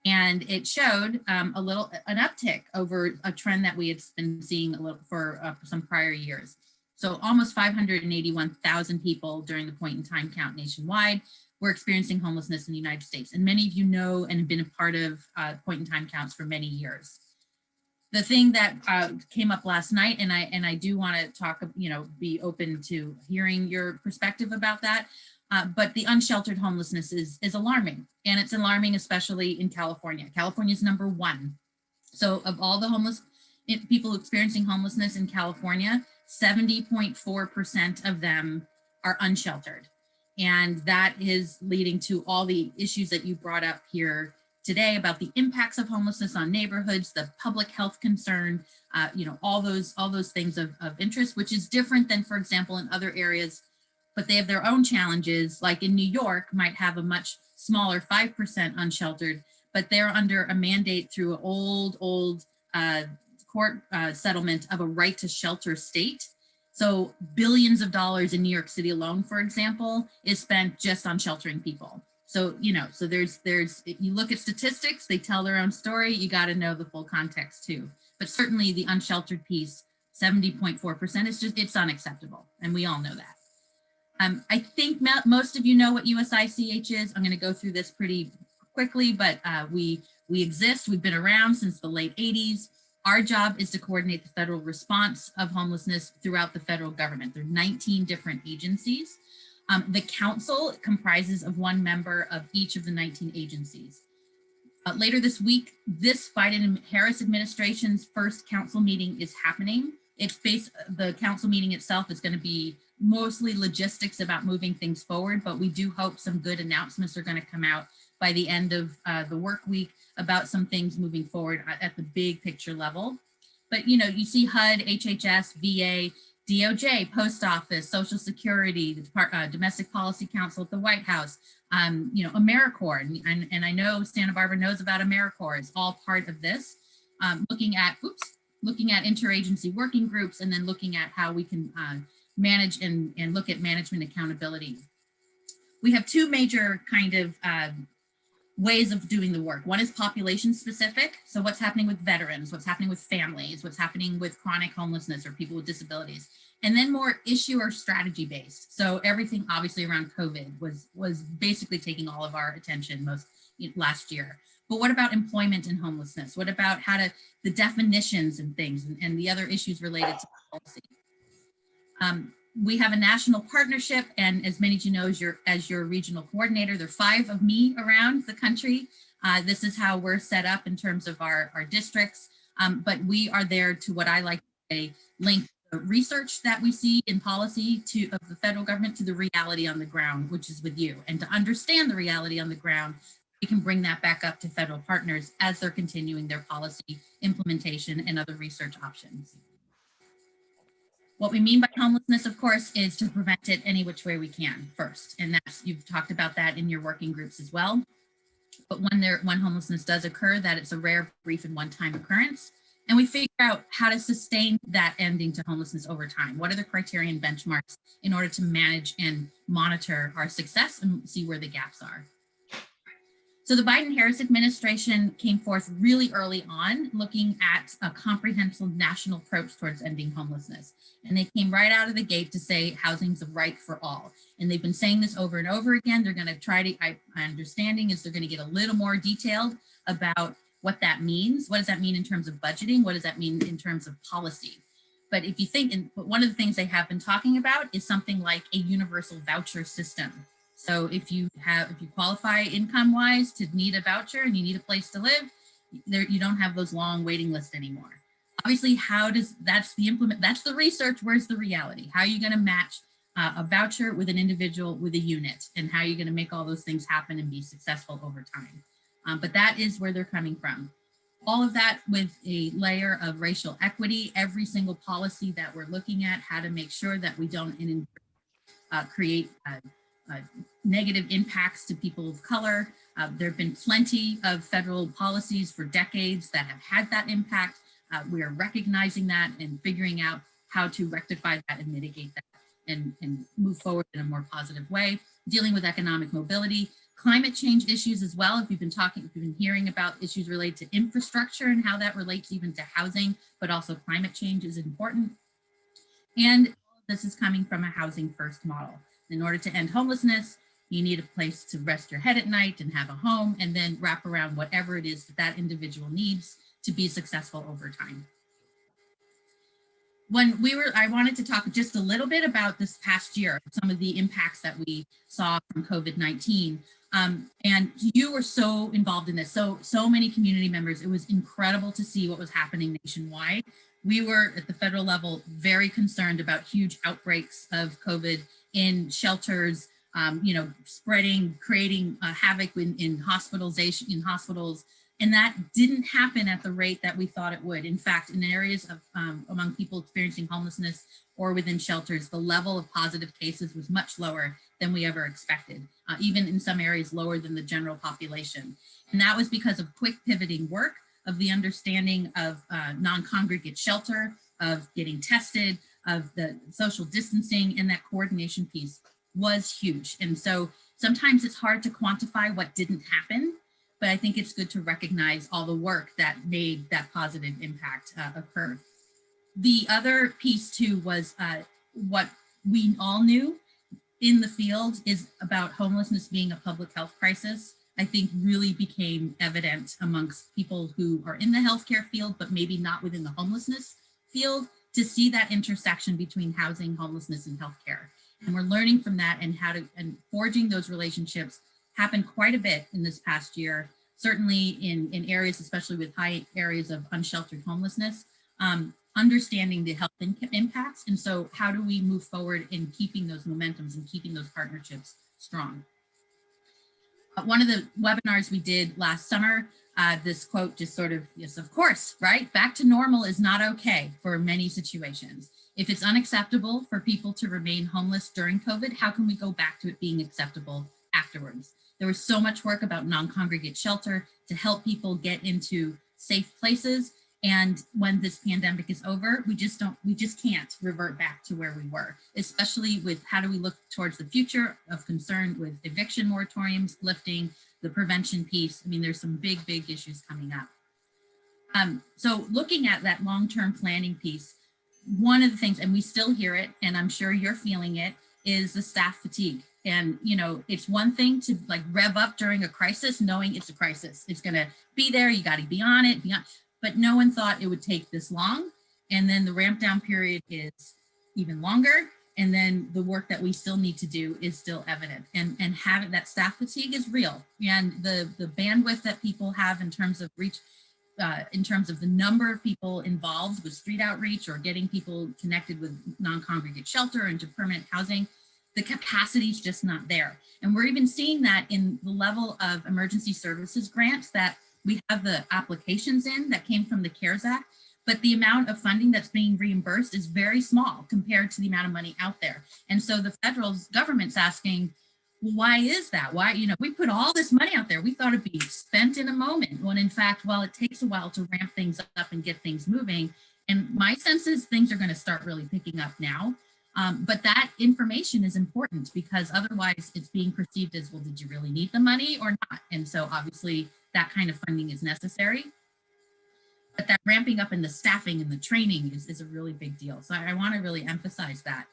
And it showed an uptick over a trend that we had been seeing a little for some prior years. So almost 581,000 people during the point in time count nationwide were experiencing homelessness in the United States. And many of you know and have been a part of point in time counts for many years. The thing that came up last night, and I do want to talk, be open to hearing your perspective about that. But the unsheltered homelessness is alarming, and it's alarming, especially in California. California is number one. So of all the homeless people experiencing homelessness in California, 70.4% of them are unsheltered. And that is leading to all the issues that you brought up here today about the impacts of homelessness on neighborhoods, the public health concern, all those things of interest, which is different than, for example, in other areas, but they have their own challenges. Like in New York, might have a much smaller 5% unsheltered, but they're under a mandate through an old court settlement of a right to shelter state. So billions of dollars in New York City alone, for example, is spent just on sheltering people. So, so there's, you look at statistics, they tell their own story. You got to know the full context too. But certainly the unsheltered piece, 70.4% is it's unacceptable. And we all know that. I think most of you know what USICH is. I'm going to go through this pretty quickly, but we exist. We've been around since the late 80s. Our job is to coordinate the federal response of homelessness throughout the federal government. There are 19 different agencies. The council comprises of one member of each of the 19 agencies. Later this week, this Biden and Harris administration's first council meeting is happening. The council meeting itself is going to be mostly logistics about moving things forward, but we do hope some good announcements are going to come out by the end of the work week about some things moving forward at the big picture level. But you see HUD, HHS, VA, DOJ, Post Office, Social Security, the Domestic Policy Council at the White House, AmeriCorps, and I know Santa Barbara knows about AmeriCorps. It's all part of this. Looking at interagency working groups, and then looking at how we can manage and look at management accountability. We have two major kind of ways of doing the work. One is population specific. So what's happening with veterans, what's happening with families, what's happening with chronic homelessness or people with disabilities, and then more issue or strategy based. So everything obviously around COVID was basically taking all of our attention last year. But what about employment and homelessness? What about the definitions and things and the other issues related to policy? We have a national partnership, and as many of you know, as your regional coordinator, there are 5 of me around the country. This is how we're set up in terms of our districts, but we are there to, what I like to say, link the research that we see in policy of the federal government to the reality on the ground, which is with you. And to understand the reality on the ground, we can bring that back up to federal partners as they're continuing their policy implementation and other research options. What we mean by homelessness, of course, is to prevent it any which way we can first. And that's, you've talked about that in your working groups as well. But when homelessness does occur, that it's a rare, brief, and one-time occurrence. And we figure out how to sustain that ending to homelessness over time. What are the criteria and benchmarks in order to manage and monitor our success and see where the gaps are? So the Biden-Harris administration came forth really early on looking at a comprehensive national approach towards ending homelessness. And they came right out of the gate to say housing's a right for all. And they've been saying this over and over again. They're going to try to, my understanding is they're going to get a little more detailed about what that means. What does that mean in terms of budgeting? What does that mean in terms of policy? But if you think, but one of the things they have been talking about is something like a universal voucher system. So if you qualify income-wise to need a voucher and you need a place to live, you don't have those long waiting lists anymore. Obviously, that's the research, where's the reality? How are you going to match a voucher with an individual with a unit, and how are you going to make all those things happen and be successful over time? But that is where they're coming from. All of that with a layer of racial equity, every single policy that we're looking at, how to make sure that we don't create negative impacts to people of color. There have been plenty of federal policies for decades that have had that impact. We are recognizing that and figuring out how to rectify that and mitigate that and move forward in a more positive way. Dealing with economic mobility, climate change issues as well. If you've been hearing about issues related to infrastructure and how that relates even to housing, but also climate change is important. And all of this is coming from a housing first model. In order to end homelessness, you need a place to rest your head at night and have a home, and then wrap around whatever it is that individual needs to be successful over time. I wanted to talk just a little bit about this past year, some of the impacts that we saw from COVID-19. And you were so involved in this, so many community members. It was incredible to see what was happening nationwide. We were at the federal level very concerned about huge outbreaks of COVID in shelters, spreading, creating havoc in hospitals. And that didn't happen at the rate that we thought it would. In fact, in areas of among people experiencing homelessness or within shelters, the level of positive cases was much lower than we ever expected, even in some areas lower than the general population. And that was because of quick pivoting work, of the understanding of non-congregate shelter, of getting tested, of the social distancing, and that coordination piece was huge. And so sometimes it's hard to quantify what didn't happen, but I think it's good to recognize all the work that made that positive impact occur. The other piece too was what we all knew in the field is about homelessness being a public health crisis. I think really became evident amongst people who are in the healthcare field, but maybe not within the homelessness field, to see that intersection between housing, homelessness, and healthcare. And we're learning from that, and and forging those relationships happened quite a bit in this past year, certainly in areas, especially with high areas of unsheltered homelessness, understanding the health impacts. And so how do we move forward in keeping those momentums and keeping those partnerships strong? One of the webinars we did last summer, this quote just sort of, yes, of course, right? Back to normal is not okay for many situations. If it's unacceptable for people to remain homeless during COVID, how can we go back to it being acceptable afterwards? There was so much work about non-congregate shelter to help people get into safe places. And when this pandemic is over, we just can't revert back to where we were, especially with how do we look towards the future of concern with eviction moratoriums, lifting, the prevention piece. I mean, there's some big issues coming up. So looking at that long-term planning piece, one of the things, and we still hear it, and I'm sure you're feeling it, is the staff fatigue. And, it's one thing to like rev up during a crisis, knowing it's a crisis. It's going to be there. You got to be on it. But no one thought it would take this long. And then the ramp down period is even longer. And then the work that we still need to do is still evident, and having that staff fatigue is real. And the bandwidth that people have in terms of reach, in terms of the number of people involved with street outreach or getting people connected with non-congregate shelter into permanent housing, the capacity is just not there. And we're even seeing that in the level of emergency services grants that we have the applications in that came from the CARES Act, but the amount of funding that's being reimbursed is very small compared to the amount of money out there. And so the federal government's asking, well, why is that? Why, we put all this money out there. We thought it'd be spent in a moment, when in fact, well, it takes a while to ramp things up and get things moving. And my sense is things are going to start really picking up now. But that information is important, because otherwise it's being perceived as, well, did you really need the money or not? And so obviously that kind of funding is necessary. But that ramping up in the staffing and the training is a really big deal. So I want to really emphasize that.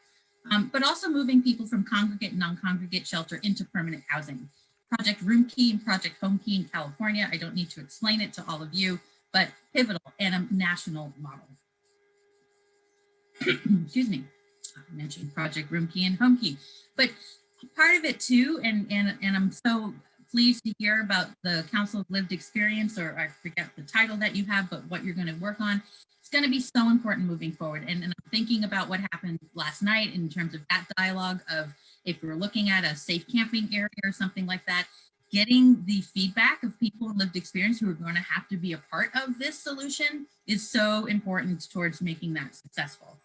But also moving people from congregate and non-congregate shelter into permanent housing. Project Room Key and Project Home Key in California, I don't need to explain it to all of you, but pivotal and a national model. Excuse me, I mentioned Project Room Key and Home Key, but part of it too, and I'm so pleased to hear about the Council of Lived Experience, or I forget the title that you have, but what you're going to work on. It's going to be so important moving forward. And I'm thinking about what happened last night in terms of that dialogue of, if we're looking at a safe camping area or something like that, getting the feedback of people with lived experience who are going to have to be a part of this solution is so important towards making that successful,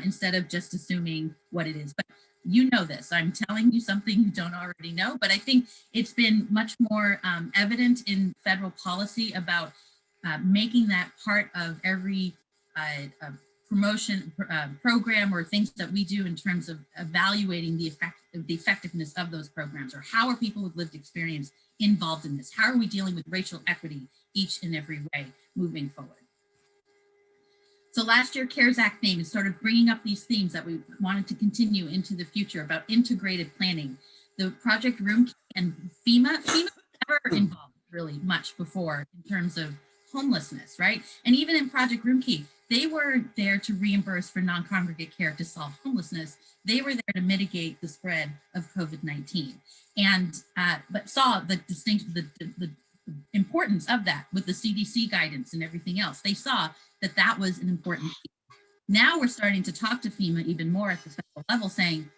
instead of just assuming what it is. But you know this, I'm telling you something you don't already know, but I think it's been much more evident in federal policy about making that part of every promotion program or things that we do in terms of evaluating the effectiveness of those programs, or how are people with lived experience involved in this? How are we dealing with racial equity each and every way moving forward? So last year, CARES Act theme is sort of bringing up these themes that we wanted to continue into the future about integrated planning. The Project Room Key and FEMA never involved really much before in terms of homelessness, right? And even in Project Room Key, they were there to reimburse for non-congregate care to solve homelessness. They were there to mitigate the spread of COVID-19, and but saw the distinction, the importance of that with the CDC guidance and everything else. They saw that that was an important piece. Now we're starting to talk to FEMA even more at the federal level, saying,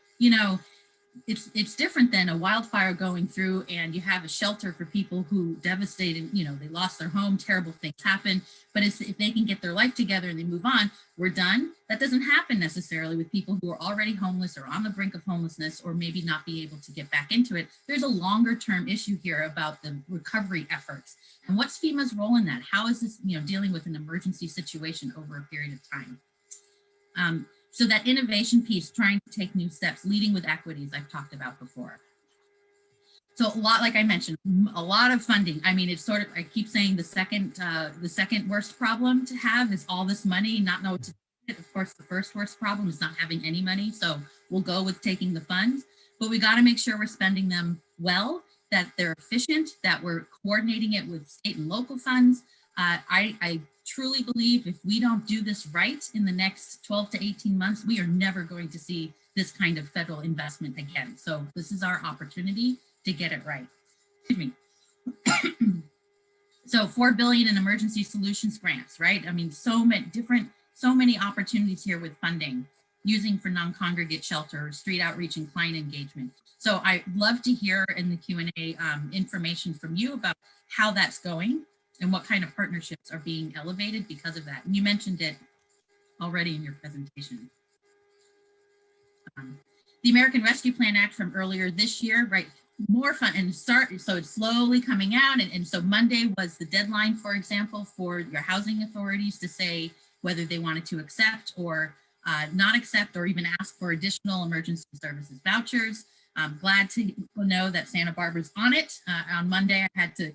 it's different than a wildfire going through and you have a shelter for people who devastated, they lost their home, terrible things happen. But if they can get their life together and they move on, we're done. That doesn't happen necessarily with people who are already homeless or on the brink of homelessness, or maybe not be able to get back into it. There's a longer term issue here about the recovery efforts. And what's FEMA's role in that? How is this, dealing with an emergency situation over a period of time? So that innovation piece, trying to take new steps, leading with equities, I've talked about before. So a lot, like I mentioned, a lot of funding. I mean, it's sort of, I keep saying the second worst problem to have is all this money, not know what to do with it. Of course, the first worst problem is not having any money. So we'll go with taking the funds, but we got to make sure we're spending them well, that they're efficient, that we're coordinating it with state and local funds. I truly believe if we don't do this right in the next 12 to 18 months, we are never going to see this kind of federal investment again. So this is our opportunity to get it right. Excuse me. So $4 billion in emergency solutions grants, right? I mean, so many opportunities here with funding, using for non-congregate shelter, street outreach, and client engagement. So I'd love to hear in the Q&A information from you about how that's going and what kind of partnerships are being elevated because of that. And you mentioned it already in your presentation. The American Rescue Plan Act from earlier this year, right? More fun and so it's slowly coming out. And so Monday was the deadline, for example, for your housing authorities to say whether they wanted to accept or not accept, or even ask for additional emergency services vouchers. I'm glad to know that Santa Barbara's on it. On Monday, I had to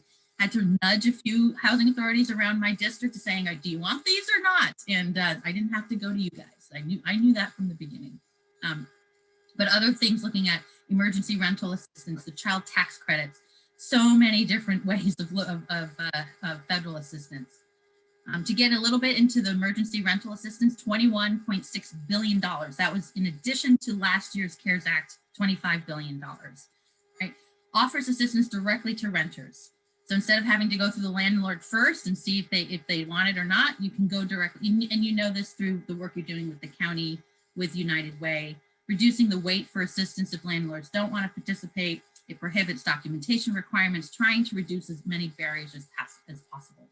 nudge a few housing authorities around my district to saying, do you want these or not? And I didn't have to go to you guys. I knew that from the beginning. But other things, looking at emergency rental assistance, the child tax credits, so many different ways of federal assistance. To get a little bit into the emergency rental assistance, $21.6 billion. That was in addition to last year's CARES Act, $25 billion. Right? Offers assistance directly to renters. So instead of having to go through the landlord first and see if they want it or not, you can go directly, and you know this through the work you're doing with the county, with United Way, reducing the wait for assistance if landlords don't want to participate. It prohibits documentation requirements, trying to reduce as many barriers as possible.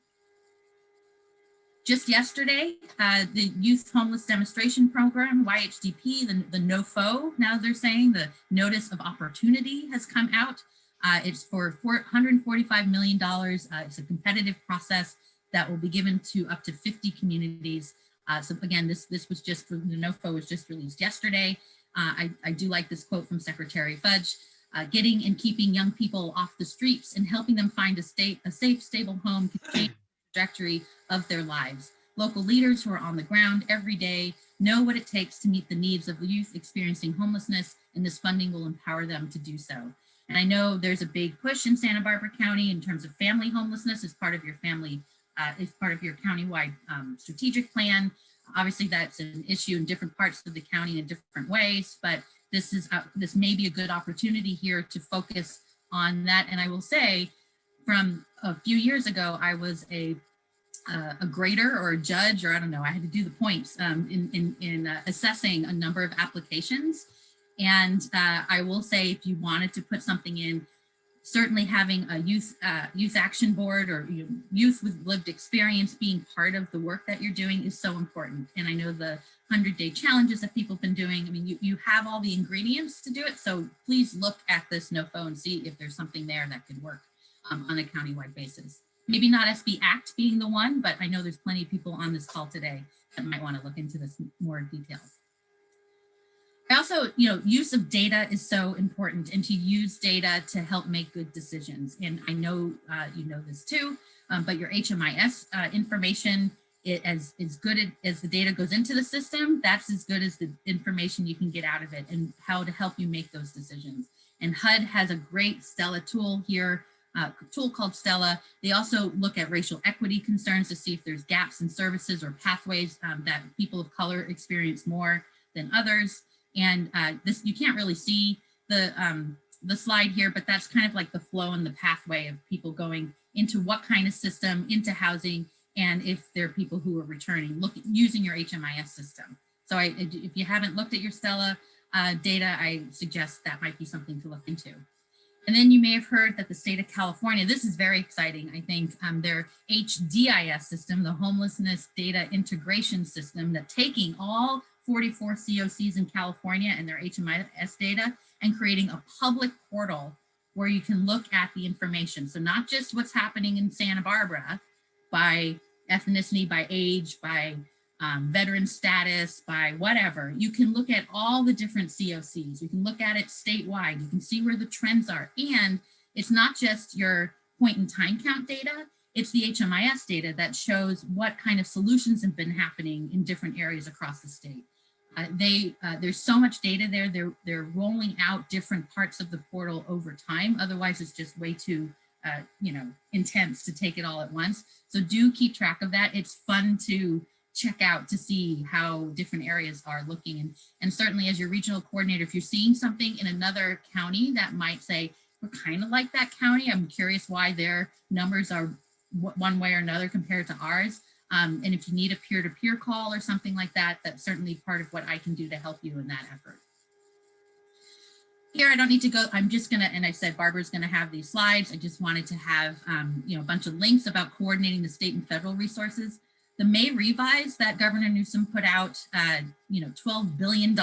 Just yesterday, the Youth Homeless Demonstration Program, YHDP, the NOFO, now they're saying the Notice of Opportunity has come out. It's for $145 million. It's a competitive process that will be given to up to 50 communities. So again, this was just for the NOFO was just released yesterday. I do like this quote from Secretary Fudge. Getting and keeping young people off the streets and helping them find a safe, stable home can change the trajectory of their lives. Local leaders who are on the ground every day know what it takes to meet the needs of youth experiencing homelessness, and this funding will empower them to do so. And I know there's a big push in Santa Barbara County in terms of family homelessness as part of your countywide strategic plan. Obviously, that's an issue in different parts of the county in different ways, but this may be a good opportunity here to focus on that. And I will say, from a few years ago, I was a grader or a judge, or I don't know, I had to do the points in assessing a number of applications. And I will say, if you wanted to put something in, certainly having a youth action board or youth with lived experience being part of the work that you're doing is so important. And I know the 100-day challenges that people have been doing. I mean, you have all the ingredients to do it. So please look at this NOFO and see if there's something there that could work on a countywide basis. Maybe not SB Act being the one, but I know there's plenty of people on this call today that might want to look into this more in detail. I also, use of data is so important, and to use data to help make good decisions. And I know you know this too, but your HMIS information, as good as the data goes into the system, that's as good as the information you can get out of it and how to help you make those decisions. And HUD has a great Stella tool here, tool called Stella. They also look at racial equity concerns to see if there's gaps in services or pathways that people of color experience more than others. And this, you can't really see the slide here, but that's kind of like the flow and the pathway of people going into what kind of system, into housing, and if there are people who are returning, using your HMIS system. So if you haven't looked at your Stella data, I suggest that might be something to look into. And then you may have heard that the state of California, this is very exciting, I think, their HDIS system, the Homelessness Data Integration System, that taking all 44 COCs in California and their HMIS data and creating a public portal where you can look at the information. So not just what's happening in Santa Barbara by ethnicity, by age, by veteran status, by whatever. You can look at all the different COCs. You can look at it statewide. You can see where the trends are. And it's not just your point in time count data, it's the HMIS data that shows what kind of solutions have been happening in different areas across the state. There's so much data there. They're rolling out different parts of the portal over time. Otherwise, it's just way too intense to take it all at once. So do keep track of that. It's fun to check out to see how different areas are looking. And certainly as your regional coordinator, if you're seeing something in another county that might say, we're kind of like that county, I'm curious why their numbers are one way or another compared to ours. And if you need a peer-to-peer call or something like that, that's certainly part of what I can do to help you in that effort. Here, I don't need to go, I'm just gonna, and I said Barbara's gonna have these slides. I just wanted to have a bunch of links about coordinating the state and federal resources. The May revise that Governor Newsom put out, $12 billion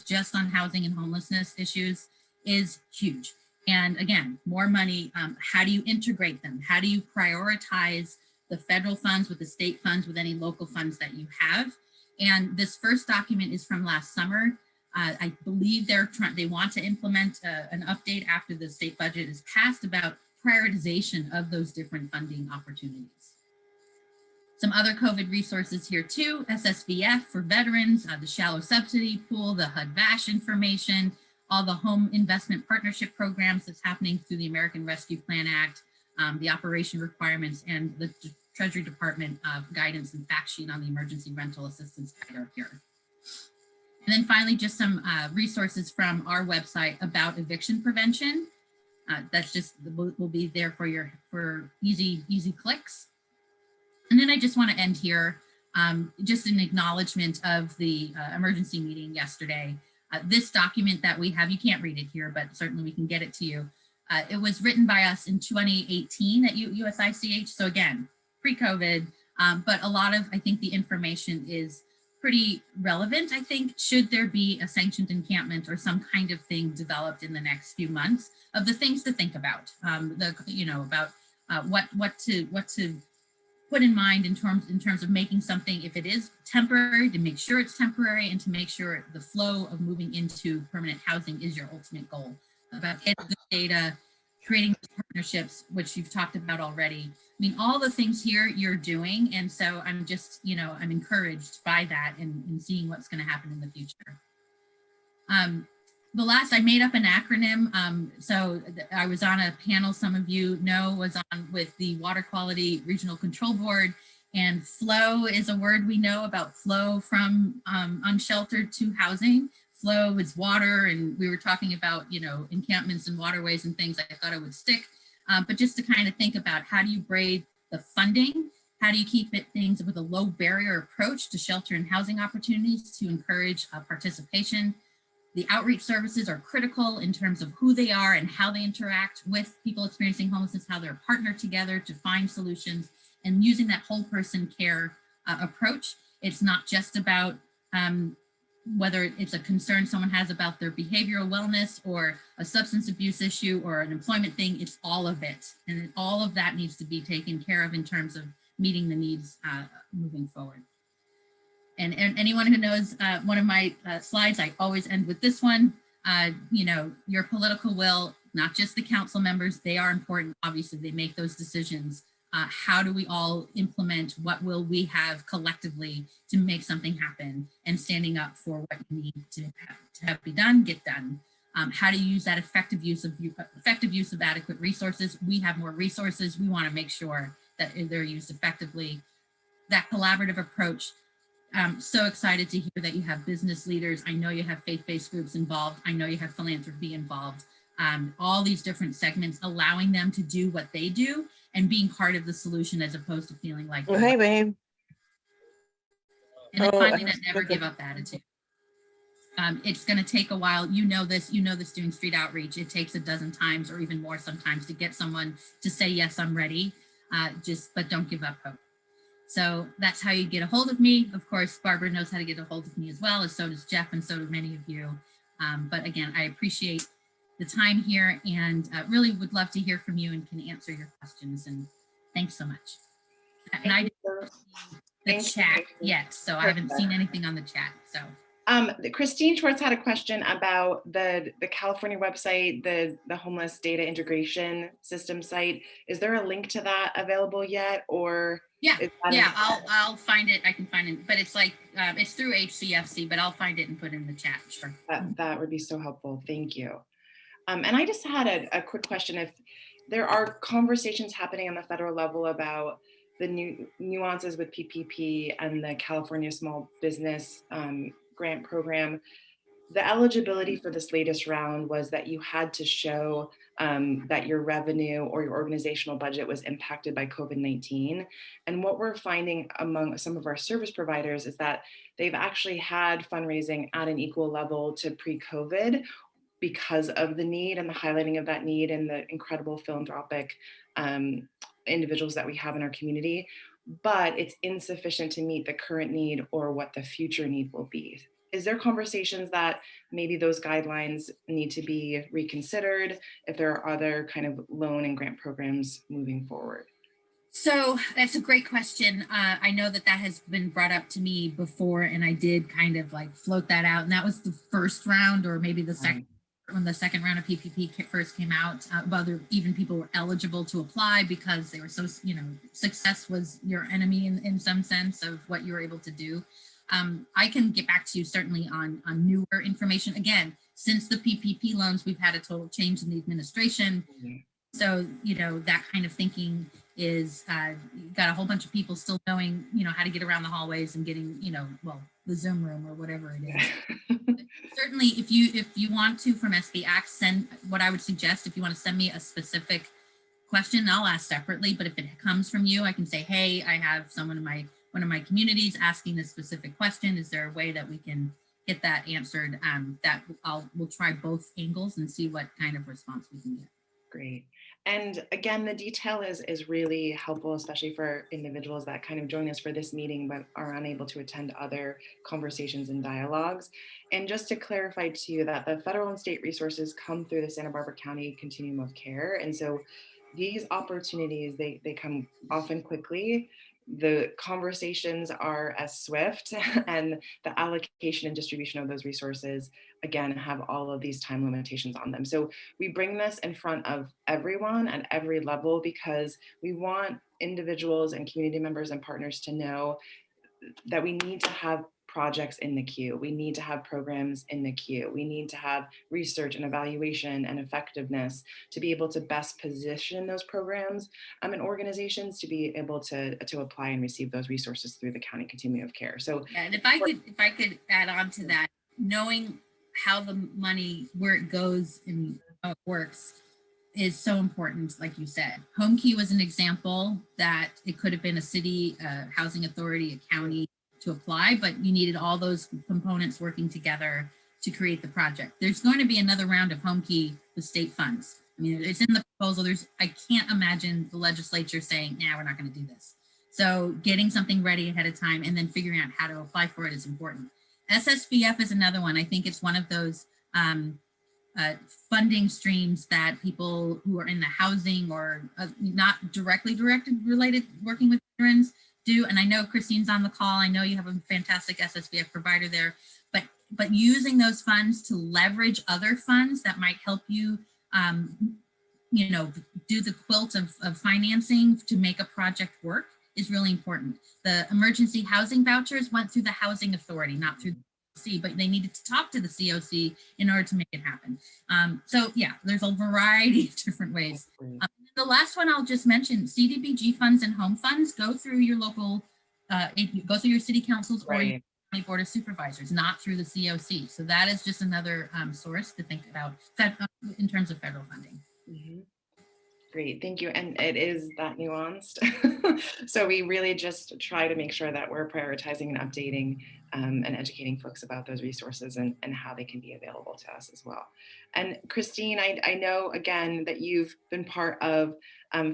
just on housing and homelessness issues is huge. And again, more money, how do you integrate them? How do you prioritize the federal funds with the state funds with any local funds that you have? And this first document is from last summer. I believe they want to implement an update after the state budget is passed about prioritization of those different funding opportunities. Some other COVID resources here too, SSVF for veterans, the shallow subsidy pool, the HUD-VASH information, all the home investment partnership programs that's happening through the American Rescue Plan Act, the operation requirements, and the Treasury Department guidance and fact sheet on the emergency rental assistance guide are here. And then finally, just some resources from our website about eviction prevention. That's just will be there for easy clicks. And then I just want to end here, just an acknowledgement of the emergency meeting yesterday. This document that we have, you can't read it here, but certainly we can get it to you. It was written by us in 2018 at USICH. So again, pre-COVID, but a lot of, I think the information is pretty relevant. I think, should there be a sanctioned encampment or some kind of thing developed in the next few months, of the things to think about, about what to put in mind in terms of making something, if it is temporary, to make sure it's temporary, and to make sure the flow of moving into permanent housing is your ultimate goal. About getting the data, creating partnerships, which you've talked about already. I mean, all the things here you're doing. And so I'm just, I'm encouraged by that and seeing what's going to happen in the future. The last, I made up an acronym. I was on a panel, some of you know, was on with the Water Quality Regional Control Board, and flow is a word we know about, flow from unsheltered to housing. Flow is water, and we were talking about, encampments and waterways and things I thought I would stick. But just to kind of think about, how do you braid the funding? How do you keep things with a low barrier approach to shelter and housing opportunities to encourage participation? The outreach services are critical in terms of who they are and how they interact with people experiencing homelessness, how they're partnered together to find solutions, and using that whole person care approach. It's not just about whether it's a concern someone has about their behavioral wellness or a substance abuse issue or an employment thing. It's all of it. And all of that needs to be taken care of in terms of meeting the needs moving forward. And anyone who knows one of my slides, I always end with this one. Your political will, not just the council members, they are important. Obviously, they make those decisions. How do we all implement? What will we have collectively to make something happen? And standing up for what you need to have be done, get done. How do you use that effective use of adequate resources? We have more resources. We want to make sure that they're used effectively. That collaborative approach. I'm so excited to hear that you have business leaders. I know you have faith-based groups involved. I know you have philanthropy involved. All these different segments, allowing them to do what they do and being part of the solution as opposed to feeling like. Oh, hey, babe. And then finally, that never give up attitude. It's going to take a while. You know this doing street outreach. It takes a dozen times or even more sometimes to get someone to say, yes, I'm ready. But don't give up hope. So that's how you get a hold of me. Of course, Barbara knows how to get a hold of me as well, as so does Jeff, and so do many of you. But again, I appreciate the time here and really would love to hear from you and can answer your questions. And thanks so much. And I didn't see the chat yet, so I haven't seen anything on the chat. So. Christine Schwartz had a question about the California website, the homeless data integration system site. Is there a link to that available yet, or? Yeah, I'll find it. I can find it, but it's like it's through HCFC, but I'll find it and put it in the chat. Sure. That would be so helpful. Thank you. And I just had a quick question. If there are conversations happening on the federal level about the new nuances with PPP and the California Small Business Grant Program, the eligibility for this latest round was that you had to show that your revenue or your organizational budget was impacted by COVID-19. And what we're finding among some of our service providers is that they've actually had fundraising at an equal level to pre-COVID because of the need and the highlighting of that need and the incredible philanthropic individuals that we have in our community. But it's insufficient to meet the current need or what the future need will be. Is there conversations that maybe those guidelines need to be reconsidered if there are other kind of loan and grant programs moving forward? So that's a great question. I know that has been brought up to me before, and I did kind of like float that out. And that was the first round, or maybe the second, when the second round of PPP first came out. Whether even people were eligible to apply because they were so, success was your enemy in some sense of what you were able to do. I can get back to you certainly on newer information. Again, since the PPP loans, we've had a total change in the administration. Mm-hmm. So, that kind of thinking is you've got a whole bunch of people still knowing, how to get around the hallways and getting, well, the Zoom room or whatever it is. Certainly, if you want to from SB Act, send what I would suggest. If you want to send me a specific question, I'll ask separately. But if it comes from you, I can say, hey, I have someone in one of my communities asking this specific question. Is there a way that we can get that answered? We'll try both angles and see what kind of response we can get. Great. And again, the detail is really helpful, especially for individuals that kind of join us for this meeting, but are unable to attend other conversations and dialogues. And just to clarify to you that the federal and state resources come through the Santa Barbara County continuum of care. And so these opportunities, they come often quickly. The conversations are as swift, and the allocation and distribution of those resources, again, have all of these time limitations on them. So we bring this in front of everyone at every level because we want individuals and community members and partners to know that we need to have projects in the queue. We need to have programs in the queue. We need to have research and evaluation and effectiveness to be able to best position those programs and organizations to be able to apply and receive those resources through the county continuum of care. So, yeah, and if I could add on to that, knowing how the money, where it goes and how it works is so important. Like you said, Home Key was an example that it could have been a city, housing authority, a county to apply, but you needed all those components working together to create the project. There's going to be another round of Home Key with state funds. I mean, it's in the proposal. I can't imagine the legislature saying, nah, we're not going to do this. So getting something ready ahead of time and then figuring out how to apply for it is important. SSVF is another one. I think it's one of those funding streams that people who are in the housing or not directly related working with veterans do. And I know Christine's on the call. I know you have a fantastic SSVF provider there, but using those funds to leverage other funds that might help you, do the quilt of financing to make a project work is really important. The emergency housing vouchers went through the housing authority, not through the COC, but they needed to talk to the COC in order to make it happen. So yeah, there's a variety of different ways. The last one I'll just mention, CDBG funds and home funds go through your local, go through your city councils or your county board of supervisors, not through the COC. So that is just another source to think about in terms of federal funding. Mm-hmm. Great, thank you. And it is that nuanced. So we really just try to make sure that we're prioritizing and updating and educating folks about those resources and how they can be available to us as well. And Christine, I know again that you've been part of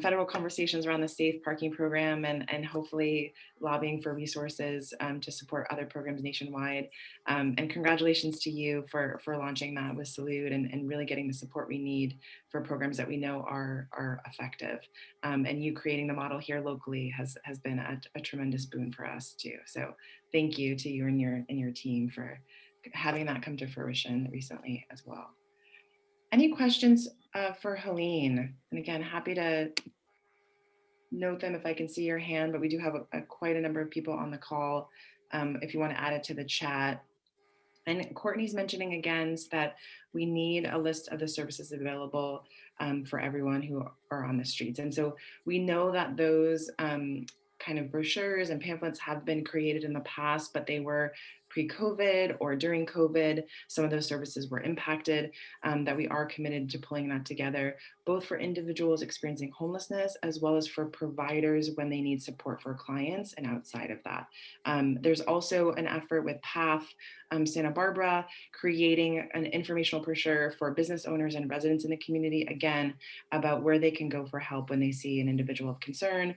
federal conversations around the safe parking program and hopefully lobbying for resources to support other programs nationwide. And congratulations to you for launching that with Salute and really getting the support we need for programs that we know are effective. And you creating the model here locally has been a tremendous boon for us too. So thank you to you and your team for having that come to fruition recently as well. Any questions for Helene? And again, happy to note them if I can see your hand, but we do have quite a number of people on the call if you want to add it to the chat. And Courtney's mentioning again that we need a list of the services available for everyone who are on the streets. And so we know that those kind of brochures and pamphlets have been created in the past, but they were pre-COVID or during COVID. Some of those services were impacted, that we are committed to pulling that together, both for individuals experiencing homelessness, as well as for providers when they need support for clients and outside of that. There's also an effort with PATH Santa Barbara, creating an informational brochure for business owners and residents in the community, again, about where they can go for help when they see an individual of concern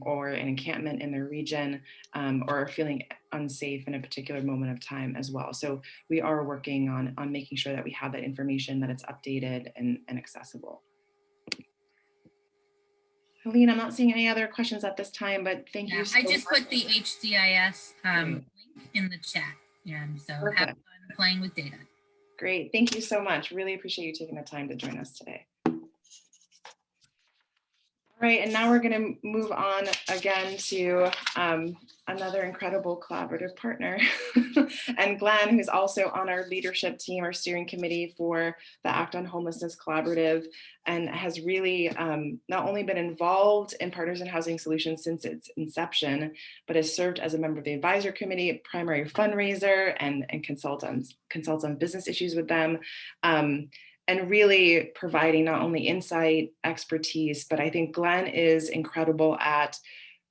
or an encampment in their region or are feeling unsafe in a particular moment of time as well. So we are working on making sure that we have that information, that it's updated and accessible. Helene, I'm not seeing any other questions at this time, but thank you so much. I just put the HCIS link in the chat. And so have fun playing with data. Great, thank you so much. Really appreciate you taking the time to join us today. All Right, and now we're going to move on again to another incredible collaborative partner, and Glenn, who's also on our leadership team, our steering committee for the Act on Homelessness Collaborative, and has really not only been involved in Partners in Housing Solutions since its inception, but has served as a member of the advisor committee, primary fundraiser, and consults on business issues with them. And really providing not only insight, expertise, but I think Glenn is incredible at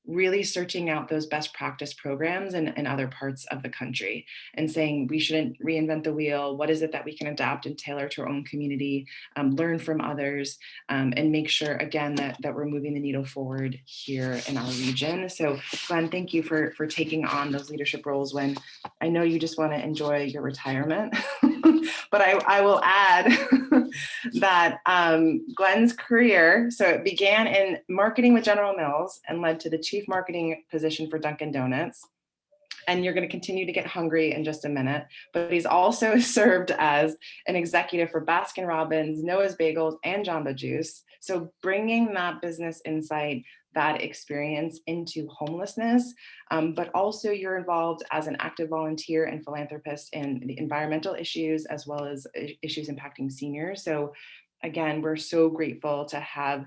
really searching out those best practice programs in other parts of the country and saying we shouldn't reinvent the wheel. What is it that we can adapt and tailor to our own community, learn from others, and make sure, again, that we're moving the needle forward here in our region. So Glenn, thank you for taking on those leadership roles when I know you just want to enjoy your retirement. But I will add that Glenn's career, so it began in marketing with General Mills and led to the chief marketing position for Dunkin' Donuts. And you're going to continue to get hungry in just a minute, but he's also served as an executive for Baskin Robbins, Noah's Bagels, and Jamba Juice. So bringing that business insight, that experience into homelessness, but also you're involved as an active volunteer and philanthropist in the environmental issues as well as issues impacting seniors. So again, we're so grateful to have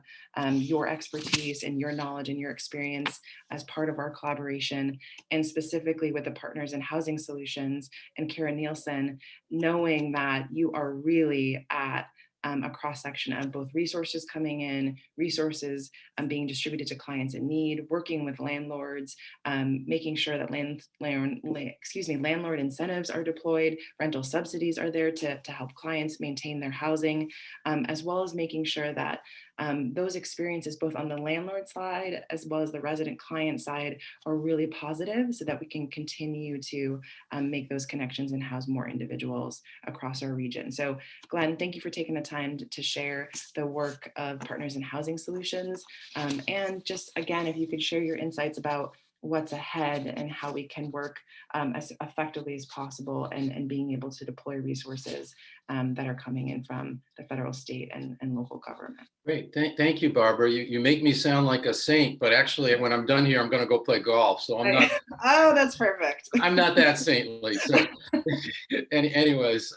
your expertise and your knowledge and your experience as part of our collaboration, and specifically with the Partners in Housing Solutions and Karen Nielsen, knowing that you are really at a cross-section of both resources coming in, resources being distributed to clients in need, working with landlords, making sure that landlord incentives are deployed, rental subsidies are there to help clients maintain their housing, as well as making sure that those experiences, both on the landlord side as well as the resident client side, are really positive so that we can continue to make those connections and house more individuals across our region. So Glenn, thank you for taking the time to share the work of Partners in Housing Solutions. And just again, if you could share your insights about what's ahead and how we can work as effectively as possible and being able to deploy resources that are coming in from the federal, state, and local government. Great, thank you, Barbara. You make me sound like a saint, but actually when I'm done here, I'm gonna go play golf. So I'm not. Oh, that's perfect. I'm not that saintly. So anyways,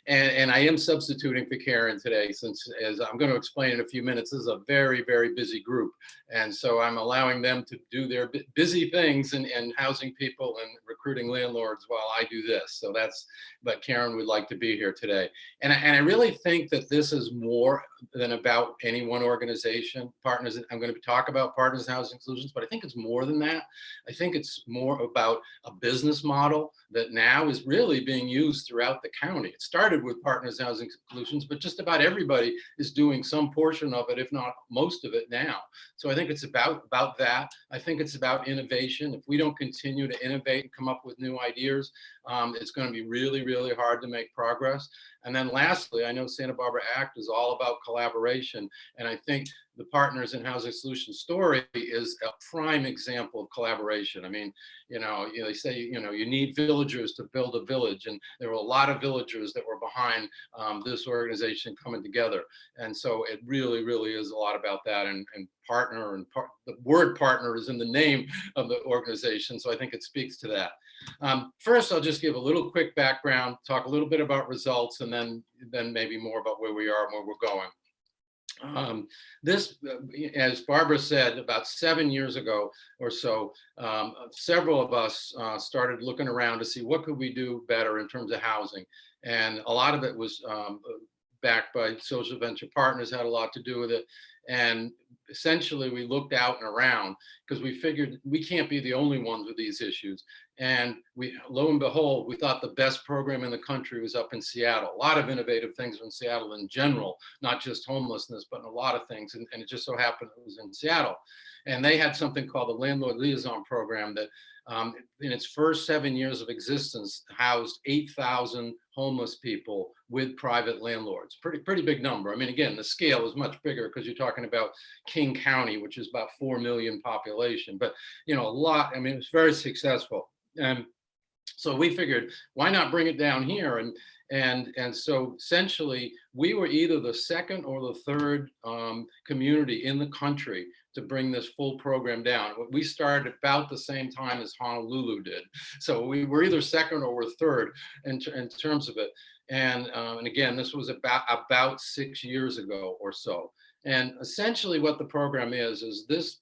and I am substituting for Karen today, since, as I'm going to explain in a few minutes, this is a very, very busy group. And so I'm allowing them to do their busy things and housing people and recruiting landlords while I do this. So but Karen would like to be here today. And I really think that this is more than about any one organization. Partners, I'm going to talk about Partners in Housing Solutions, but I think it's more than that. I think it's more about a business model that now is really being used throughout the county. It started with Partners in Housing Solutions, but just about everybody is doing some portion of it, if not most of it now. So I think it's about that. I think it's about innovation. If we don't continue to innovate and come up with new ideas, it's going to be really, really hard to make progress. And then lastly, I know Santa Barbara Act is all about collaboration. And I think the Partners in Housing Solutions story is a prime example of collaboration. I mean, they say, you need villagers to build a village. And there were a lot of villagers that were behind this organization coming together. And so it really, really is a lot about that. And partner, the word partner is in the name of the organization. So I think it speaks to that. First, I'll just give a little quick background, talk a little bit about results, and then maybe more about where we are and where we're going. This, as Barbara said, about 7 years ago or so, several of us started looking around to see what could we do better in terms of housing. And a lot of it was backed by social venture partners, had a lot to do with it. And essentially we looked out and around because we figured we can't be the only ones with these issues. And lo and behold, we thought the best program in the country was up in Seattle. A lot of innovative things in Seattle in general, not just homelessness, but in a lot of things. And it just so happened it was in Seattle. And they had something called the Landlord Liaison Program that in its first 7 years of existence housed 8,000 homeless people with private landlords. Pretty big number. I mean, again, the scale is much bigger because you're talking about King County, which is about 4 million population, but a lot. I mean, it was very successful. So we figured, why not bring it down here? And so essentially, we were either the second or the third community in the country to bring this full program down. We started about the same time as Honolulu did. So we were either second or we're third in terms of it. And again, this was about 6 years ago or so. And essentially what the program is this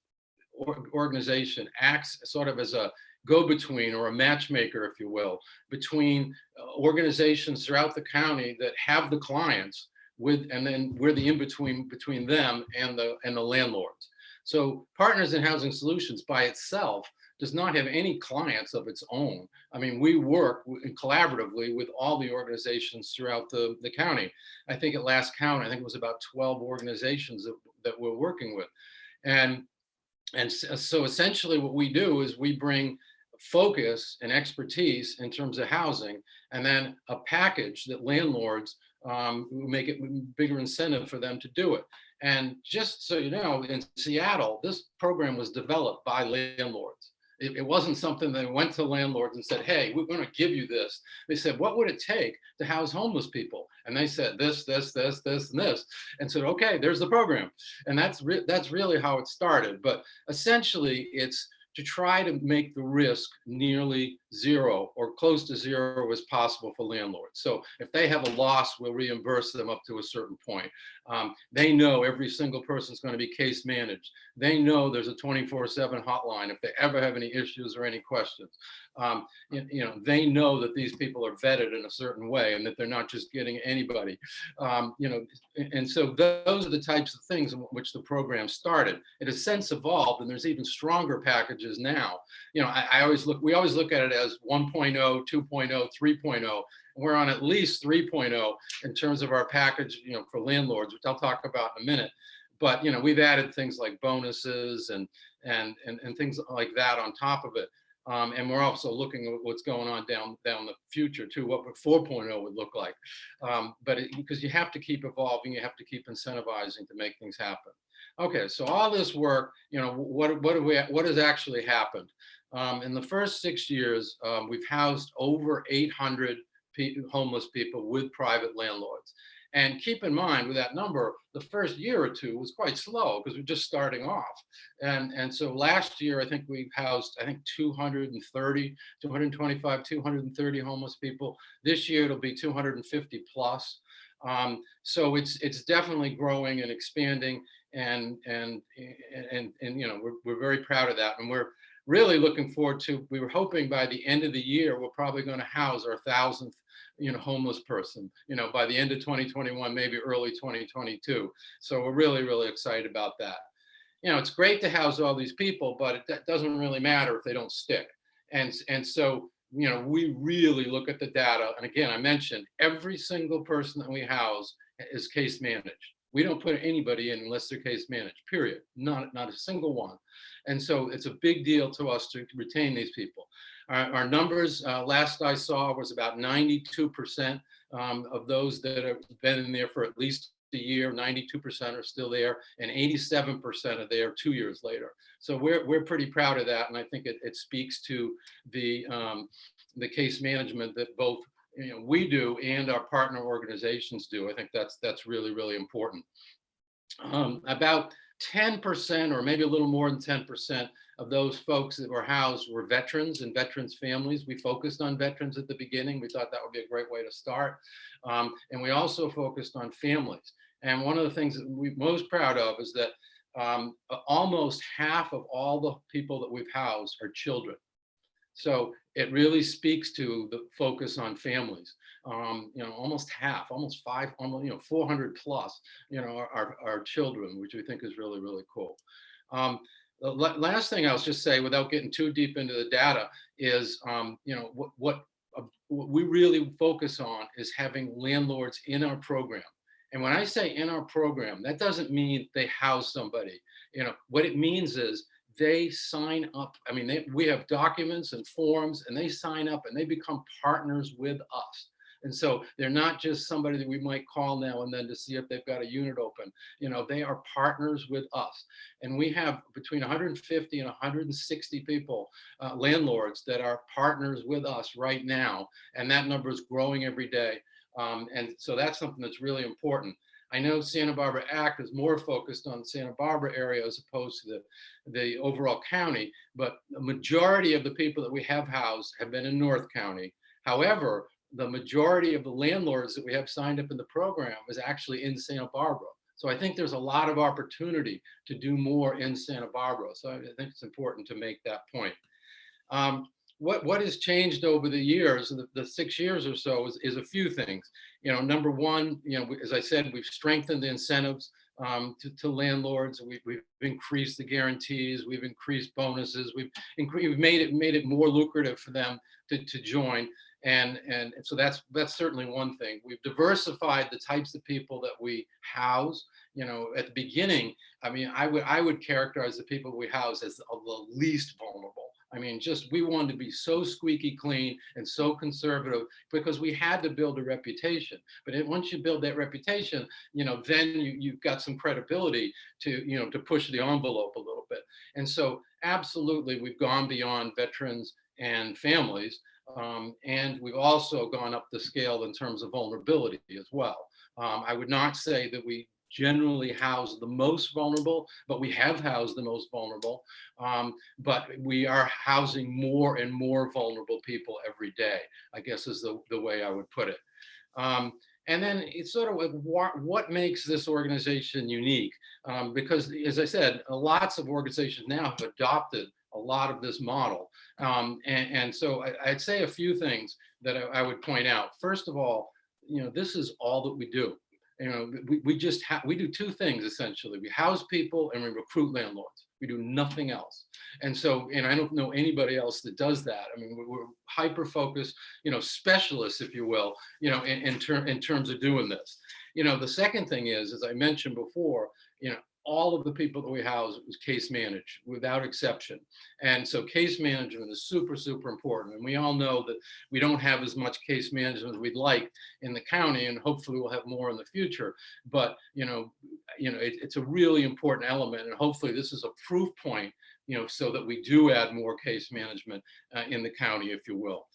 organization acts sort of as a go-between or a matchmaker, if you will, between organizations throughout the county that have the clients and then we're the in-between between them and the landlords. So Partners in Housing Solutions by itself does not have any clients of its own. I mean, we work collaboratively with all the organizations throughout the county. I think at last count, I think it was about 12 organizations that we're working with. And so essentially what we do is we bring focus and expertise in terms of housing, and then a package that landlords make it bigger incentive for them to do it. And just so you know, in Seattle, this program was developed by landlords. It wasn't something that went to landlords and said, hey, we're going to give you this. They said, what would it take to house homeless people? And they said this, this, this, this, and this. And said, okay, there's the program. And that's really how it started. But essentially, it's to try to make the risk nearly zero or close to zero as possible for landlords. So if they have a loss, we'll reimburse them up to a certain point. They know every single person is going to be case managed. They know there's a 24/7 hotline if they ever have any issues or any questions. They know that these people are vetted in a certain way and that they're not just getting anybody. And so those are the types of things in which the program started. It has since evolved, and there's even stronger packages now. We always look at it as 1.0, 2.0, 3.0. We're on at least 3.0 in terms of our package, for landlords, which I'll talk about in a minute. But we've added things like bonuses and things like that on top of it. And we're also looking at what's going on down the future too, what 4.0 would look like. Because you have to keep evolving, you have to keep incentivizing to make things happen. Okay, so all this work, what has actually happened? In the first 6 years, we've housed over 800 homeless people with private landlords. And keep in mind with that number, the first year or two was quite slow because we're just starting off. And so last year, I think we housed, 230, 225, 230 homeless people. This year, it'll be 250 plus. So it's definitely growing and expanding, and we're very proud of that. And we're really looking forward to, we were hoping by the end of the year, we're probably going to house our 1,000th homeless person, by the end of 2021, maybe early 2022. So we're really, really excited about that. It's great to house all these people, but it doesn't really matter if they don't stick. And so, we really look at the data. And again, I mentioned every single person that we house is case managed. We don't put anybody in unless they're case managed, period. Not a single one. And so it's a big deal to us to retain these people. Our numbers, last I saw, was about 92% of those that have been in there for at least a year. 92% are still there, and 87% are there 2 years later. So we're pretty proud of that, and I think it speaks to the case management that both we do and our partner organizations do. I think that's really, really important. About 10%, or maybe a little more than 10%, of those folks that were housed were veterans and veterans' families. We focused on veterans at the beginning. We thought that would be a great way to start. And we also focused on families. And one of the things that we're most proud of is that almost half of all the people that we've housed are children. So it really speaks to the focus on families. Almost half, almost 400 plus, are children, which we think is really, really cool. The last thing I'll just say, without getting too deep into the data, is what we really focus on is having landlords in our program. And when I say in our program, that doesn't mean they house somebody. What it means is they sign up. I mean, we have documents and forms, and they sign up and they become partners with us. And so they're not just somebody that we might call now and then to see if they've got a unit open. They are partners with us. And we have between 150 and 160 people, landlords, that are partners with us right now. And that number is growing every day. And so that's something that's really important. I know Santa Barbara Act is more focused on the Santa Barbara area as opposed to the overall county, but the majority of the people that we have housed have been in North County. However, the majority of the landlords that we have signed up in the program is actually in Santa Barbara. So I think there's a lot of opportunity to do more in Santa Barbara. So I think it's important to make that point. What has changed over the years, the 6 years or so, is a few things. You know, number one, you know, as I said, we've strengthened the incentives to landlords. We've increased the guarantees. We've increased bonuses. We've made it more lucrative for them to join. And so that's certainly one thing. We've diversified the types of people that we house. You know, at the beginning, I mean, I would characterize the people we house as the least vulnerable. I mean, just we wanted to be so squeaky clean and so conservative because we had to build a reputation. But once you build that reputation, you know, then you've got some credibility to, you know, to push the envelope a little bit. And so absolutely, we've gone beyond veterans and families. And we've also gone up the scale in terms of vulnerability as well. I would not say that we generally house the most vulnerable, but we have housed the most vulnerable. But we are housing more and more vulnerable people every day, I guess is the way I would put it. And then it's sort of like what makes this organization unique? Because as I said, lots of organizations now have adopted a lot of this model. And so I'd say a few things that I would point out. First of all, you know, this is all that we do. You know, we do two things essentially. We house people and we recruit landlords. We do nothing else. And so, and I don't know anybody else that does that. I mean, we're hyper focused, you know, specialists, if you will, you know, in terms of doing this. You know, the second thing is, as I mentioned before, you know, all of the people that we house is case managed without exception. And so case management is super, super important. And we all know that we don't have as much case management as we'd like in the county, and hopefully we'll have more in the future. But, you know, it's a really important element. And hopefully this is a proof point, you know, so that we do add more case management in the county, if you will.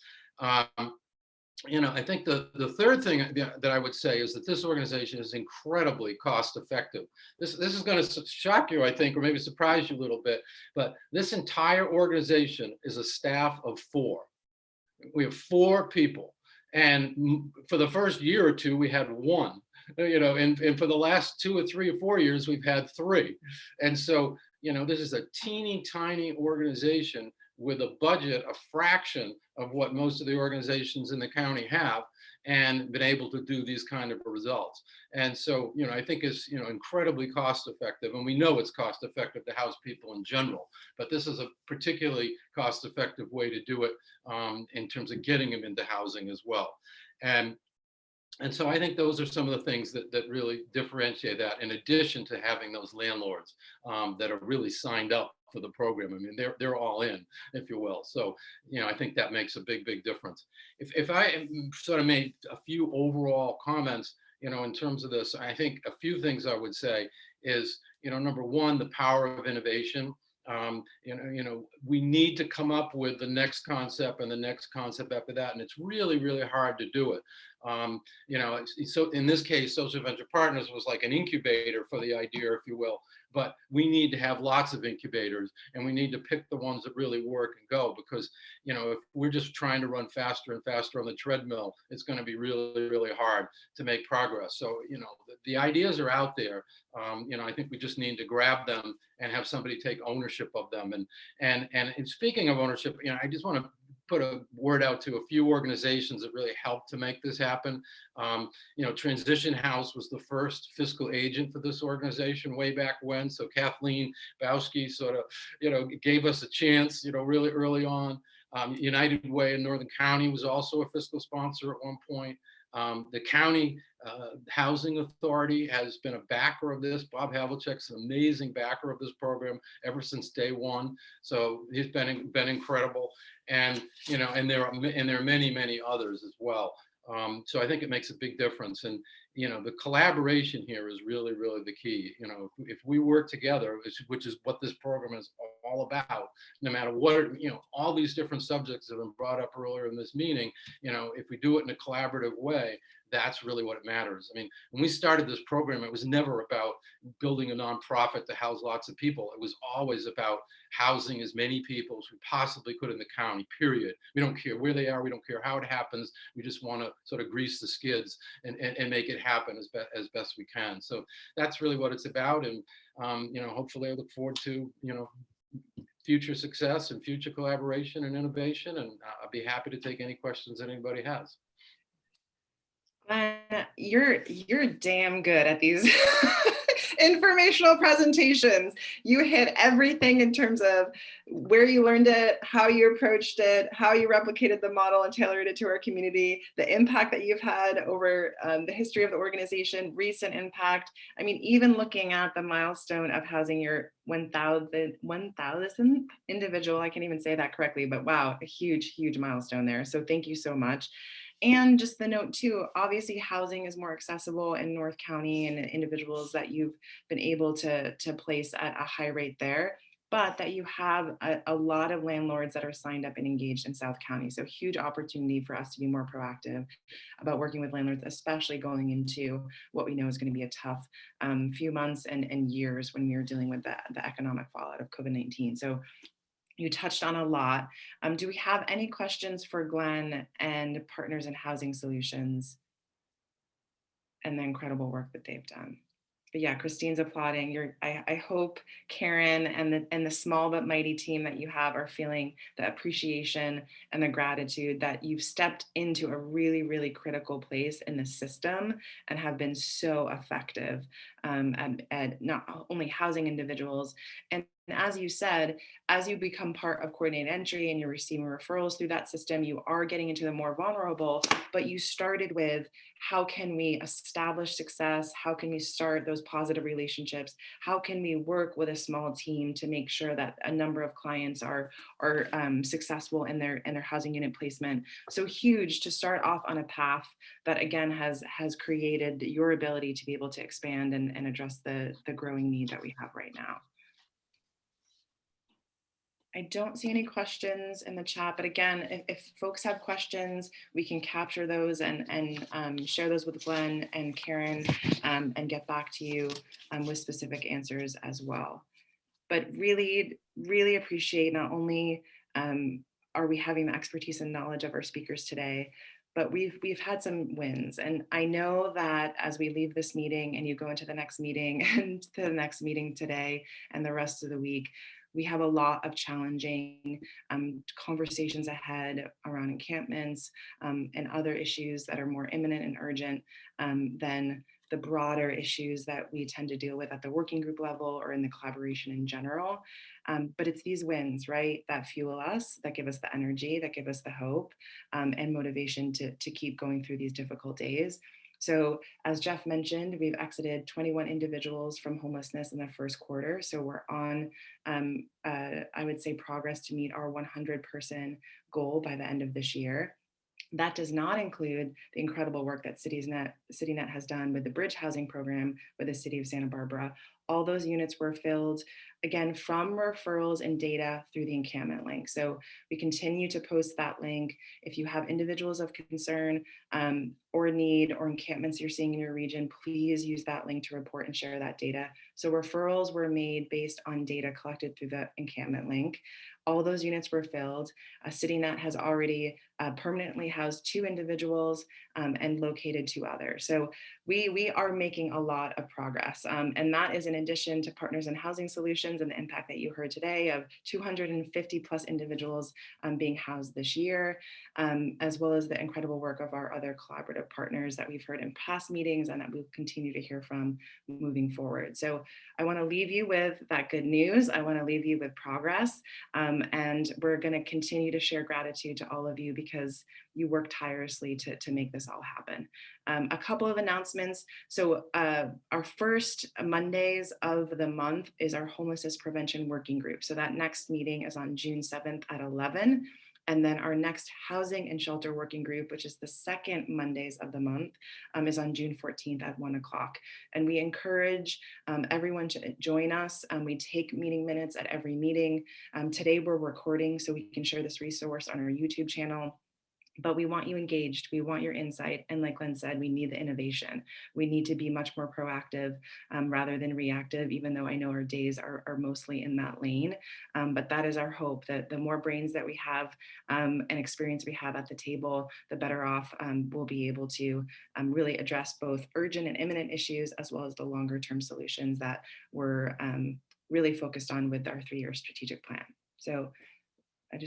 You know, I think the third thing that I would say is that this organization is incredibly cost effective. This is going to shock you, I think, or maybe surprise you a little bit, but this entire organization is a staff of 4. We have 4 people. And for the first year or two, we had 1, you know, and for the last 2 or 3 or 4 years, we've had 3. And so, you know, this is a teeny tiny organization with a budget, a fraction of what most of the organizations in the county have, and been able to do these kind of results. And so, you know, I think it's, you know, incredibly cost effective, and we know it's cost effective to house people in general, but this is a particularly cost effective way to do it in terms of getting them into housing as well. And so I think those are some of the things that really differentiate that, in addition to having those landlords that are really signed up for the program. I mean, they're all in, if you will. So, you know, I think that makes a big, big difference. If I sort of made a few overall comments, you know, in terms of this, I think a few things I would say is, you know, number one, the power of innovation. You know, we need to come up with the next concept and the next concept after that, and it's really, really hard to do it. You know, so in this case, Social Venture Partners was like an incubator for the idea, if you will. But we need to have lots of incubators, and we need to pick the ones that really work and go, because, you know, if we're just trying to run faster and faster on the treadmill, it's going to be really, really hard to make progress. So, you know, the ideas are out there. You know, I think we just need to grab them and have somebody take ownership of them. And speaking of ownership, you know, I just want to put a word out to a few organizations that really helped to make this happen. You know, Transition House was the first fiscal agent for this organization way back when. So Kathleen Bowski sort of, you know, gave us a chance, you know, really early on. United Way in Northern County was also a fiscal sponsor at one point. The county housing authority has been a backer of this. Bob Havlicek's an amazing backer of this program ever since day one. So he's been incredible, and you know, and there are many, many others as well. So I think it makes a big difference, and you know, the collaboration here is really, really the key. You know, if we work together, which is what this program is all about, no matter what, all these different subjects that have been brought up earlier in this meeting, if we do it in a collaborative way, that's really what matters. I mean, when we started this program, it was never about building a nonprofit to house lots of people. It was always about housing as many people as we possibly could in the county, period. We don't care where they are. We don't care how it happens. We just want to sort of grease the skids and make it happen as best we can. So that's really what it's about. And, hopefully I look forward to, future success and future collaboration and innovation. And I'll be happy to take any questions that anybody has. Glenn, you're damn good at these informational presentations. You hit everything in terms of where you learned it, how you approached it, how you replicated the model and tailored it to our community, the impact that you've had over the history of the organization, recent impact. I mean, even looking at the milestone of housing your 1,000th individual, I can't even say that correctly, but wow, a huge, huge milestone there. So thank you so much. And just the note too, obviously housing is more accessible in North County and individuals that you've been able to place at a high rate there, but that you have a lot of landlords that are signed up and engaged in South County. So huge opportunity for us to be more proactive about working with landlords, especially going into what we know is going to be a tough few months and years when we're dealing with the economic fallout of COVID-19. So you touched on a lot. Do we have any questions for Glenn and Partners in Housing Solutions and the incredible work that they've done? But yeah, Christine's applauding. I hope Karen and the small but mighty team that you have are feeling the appreciation and the gratitude that you've stepped into a really, really critical place in the system and have been so effective at not only housing individuals. And as you said, as you become part of coordinated entry and you're receiving referrals through that system, you are getting into the more vulnerable, but you started with how can we establish success? How can we start those positive relationships? How can we work with a small team to make sure that a number of clients are successful in their housing unit placement? So huge to start off on a path that again has created your ability to be able to expand and address the growing need that we have right now. I don't see any questions in the chat, but again, if folks have questions, we can capture those and share those with Glenn and Karen and get back to you with specific answers as well. But really, really appreciate not only are we having the expertise and knowledge of our speakers today, but we've had some wins. And I know that as we leave this meeting and you go into the next meeting and to the next meeting today and the rest of the week, we have a lot of challenging conversations ahead around encampments and other issues that are more imminent and urgent than the broader issues that we tend to deal with at the working group level or in the collaboration in general. But it's these wins, right, that fuel us, that give us the energy, that give us the hope and motivation to keep going through these difficult days. So as Jeff mentioned, we've exited 21 individuals from homelessness in the first quarter. So we're on, I would say, progress to meet our 100-person goal by the end of this year. That does not include the incredible work that CityNet has done with the Bridge Housing Program with the City of Santa Barbara. All those units were filled, again, from referrals and data through the encampment link. So we continue to post that link. If you have individuals of concern or need or encampments you're seeing in your region, please use that link to report and share that data. So referrals were made based on data collected through the encampment link. All those units were filled. CityNet has already permanently housed 2 individuals and located 2 others. So we are making a lot of progress. And that is in addition to Partners in Housing Solutions and the impact that you heard today of 250 plus individuals being housed this year, as well as the incredible work of our other collaborative partners that we've heard in past meetings and that we'll continue to hear from moving forward. So I want to leave you with that good news. I want to leave you with progress. And we're going to continue to share gratitude to all of you because you work tirelessly to make this all happen. A couple of announcements. So our first Mondays of the month is our homelessness prevention working group. So that next meeting is on June 7th at 11. And then our next housing and shelter working group, which is the second Mondays of the month, is on June 14th at 1 o'clock. And we encourage everyone to join us. We take meeting minutes at every meeting. Today we're recording so we can share this resource on our YouTube channel. But we want you engaged. We want your insight. And like Glenn said, we need the innovation. We need to be much more proactive rather than reactive, even though I know our days are mostly in that lane. But that is our hope, that the more brains that we have and experience we have at the table, the better off we'll be able to really address both urgent and imminent issues, as well as the longer term solutions that we're really focused on with our 3-year strategic plan. So I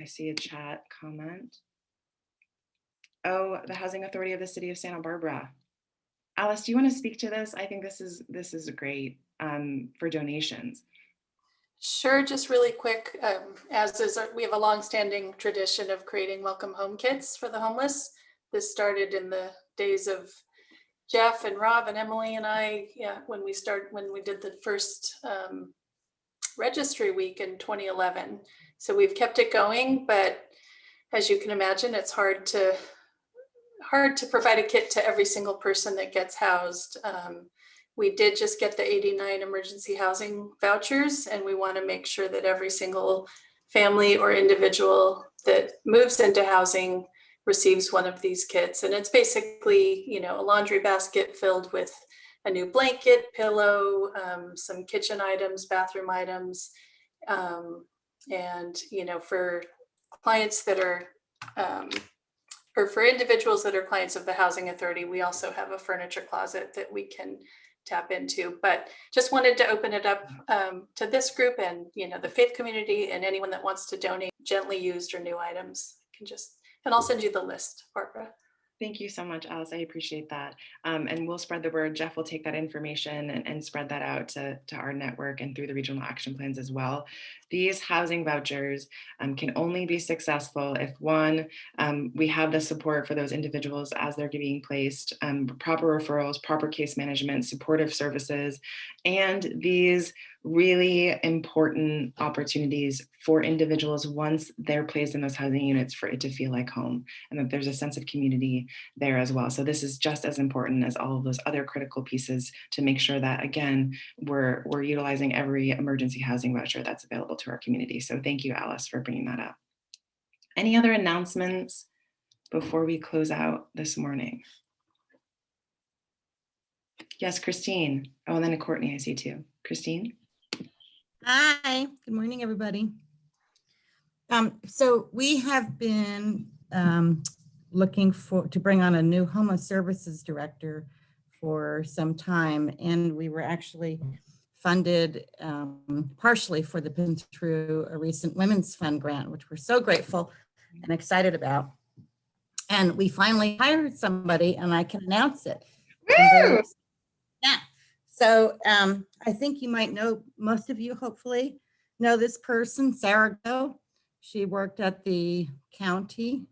see a chat comment. Oh, the Housing Authority of the City of Santa Barbara. Alice, do you want to speak to this? I think this is great for donations. Sure, just really quick, we have a longstanding tradition of creating welcome home kits for the homeless. This started in the days of Jeff and Rob and Emily and I, when we did the first registry week in 2011. So we've kept it going, but as you can imagine, it's hard to provide a kit to every single person that gets housed. We did just get the 89 emergency housing vouchers, and we want to make sure that every single family or individual that moves into housing receives one of these kits. And it's basically, a laundry basket filled with a new blanket, pillow, some kitchen items, bathroom items, and for clients that are or for individuals that are clients of the Housing Authority, we also have a furniture closet that we can tap into. But just wanted to open it up to this group and the faith community, and anyone that wants to donate gently used or new items and I'll send you the list, Barbara. Thank you so much, Alice. I appreciate that. And we'll spread the word. Jeff will take that information and spread that out to our network and through the regional action plans as well. These housing vouchers can only be successful if, one, we have the support for those individuals as they're being placed, proper referrals, proper case management, supportive services, and these really important opportunities for individuals once they're placed in those housing units for it to feel like home, and that there's a sense of community there as well. So this is just as important as all of those other critical pieces to make sure that, again, we're utilizing every emergency housing voucher that's available to our community. So thank you, Alice, for bringing that up. Any other announcements before we close out this morning? Yes, Christine. Oh, and then Courtney, I see too. Christine? Hi, good morning, everybody. So we have been looking to bring on a new homeless services director for some time, and we were actually funded partially for the through a recent Women's Fund grant, which we're so grateful and excited about. And we finally hired somebody, and I can announce it. Woo! Yeah. So I think you might know, most of you hopefully know this person, Sarah Go. She worked at the county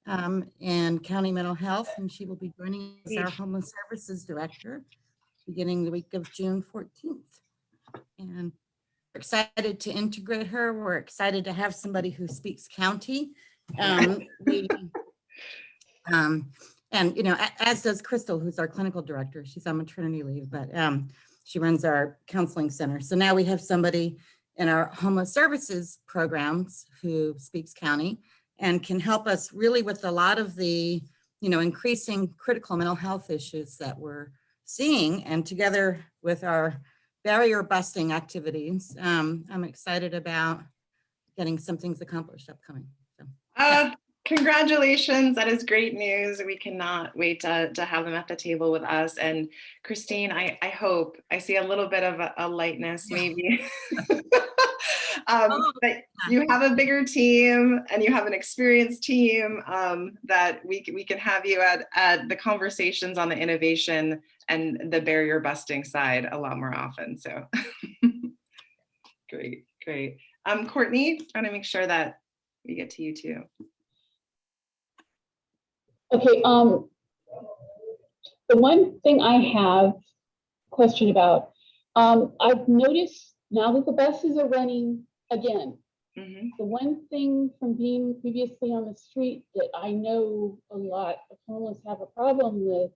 and county mental health, and she will be joining us as our homeless services director beginning the week of June 14th. And we're excited to integrate her. We're excited to have somebody who speaks county. And, as does Crystal, who's our clinical director. She's on maternity leave, but she runs our counseling center. So now we have somebody in our homeless services programs who speaks county and can help us really with a lot of the, increasing critical mental health issues that we're seeing. And together with our barrier busting activities, I'm excited about getting some things accomplished upcoming. So, yeah. Congratulations. That is great news. We cannot wait to have them at the table with us. And Christine, I hope I see a little bit of a lightness maybe. But you have a bigger team and you have an experienced team that we can have you at the conversations on the innovation and the barrier busting side a lot more often. So great. Courtney, I want to make sure that we get to you too. Okay, the one thing I have a question about, I've noticed now that the buses are running again, Mhm. The one thing from being previously on the street that I know a lot of homeless have a problem with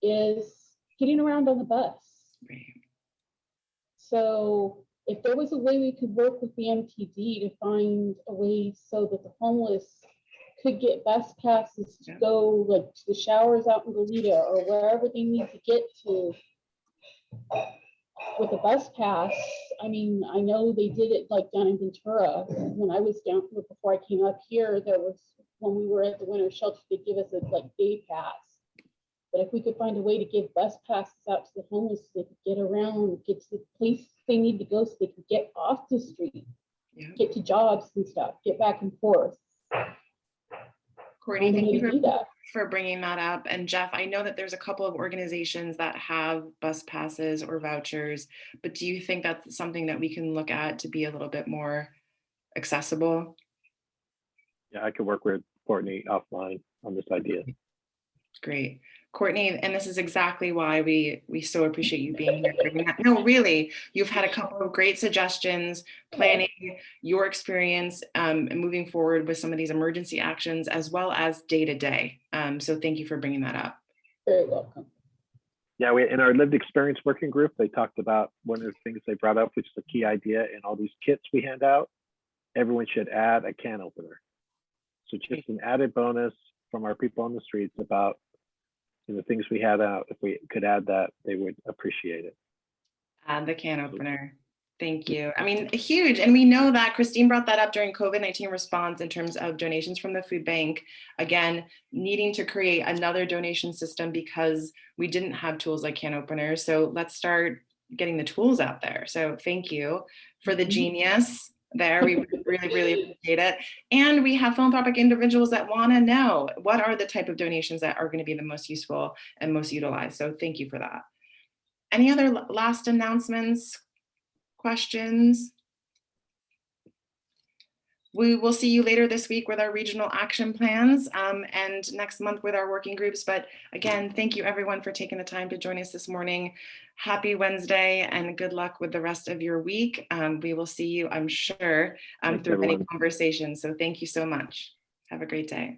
is getting around on the bus. Right. So if there was a way we could work with the MTD to find a way so that the homeless could get bus passes to Yeah. go like to the showers out in Goleta or wherever they need to get to with a bus pass. I mean, I know they did it like down in Ventura. When I was down before I came up here, there was, when we were at the winter shelter, they give us a like day pass. But if we could find a way to give bus passes out to the homeless, so they could get around, get to the place they need to go, so they could get off the street, Yeah. get to jobs and stuff, get back and forth. Courtney, Find a thank way you to do that. for bringing that up. And Jeff, I know that there's a couple of organizations that have bus passes or vouchers, but do you think that's something that we can look at to be a little bit more accessible? Yeah, I could work with Courtney offline on this idea. Great. Courtney, and this is exactly why we so appreciate you being here. No, really, you've had a couple of great suggestions, planning your experience and moving forward with some of these emergency actions as well as day to day. So thank you for bringing that up. Very welcome. Yeah, in our lived experience working group, they talked about one of the things they brought up, which is a key idea in all these kits we hand out. Everyone should add a can opener. So just an added bonus from our people on the streets about the things we had out. If we could add that, they would appreciate it. Add the can opener. Thank you. I mean, huge. And we know that Christine brought that up during COVID-19 response in terms of donations from the food bank. Again, needing to create another donation system because we didn't have tools like can openers. So let's start getting the tools out there. So thank you for the genius there. We really appreciate it. And we have philanthropic individuals that want to know what are the type of donations that are going to be the most useful and most utilized. So thank you for that. Any other last announcements, questions? We will see you later this week with our regional action plans and next month with our working groups. But again, thank you everyone for taking the time to join us this morning. Happy Wednesday and good luck with the rest of your week. We will see you, I'm sure, through many conversations. So thank you so much. Have a great day.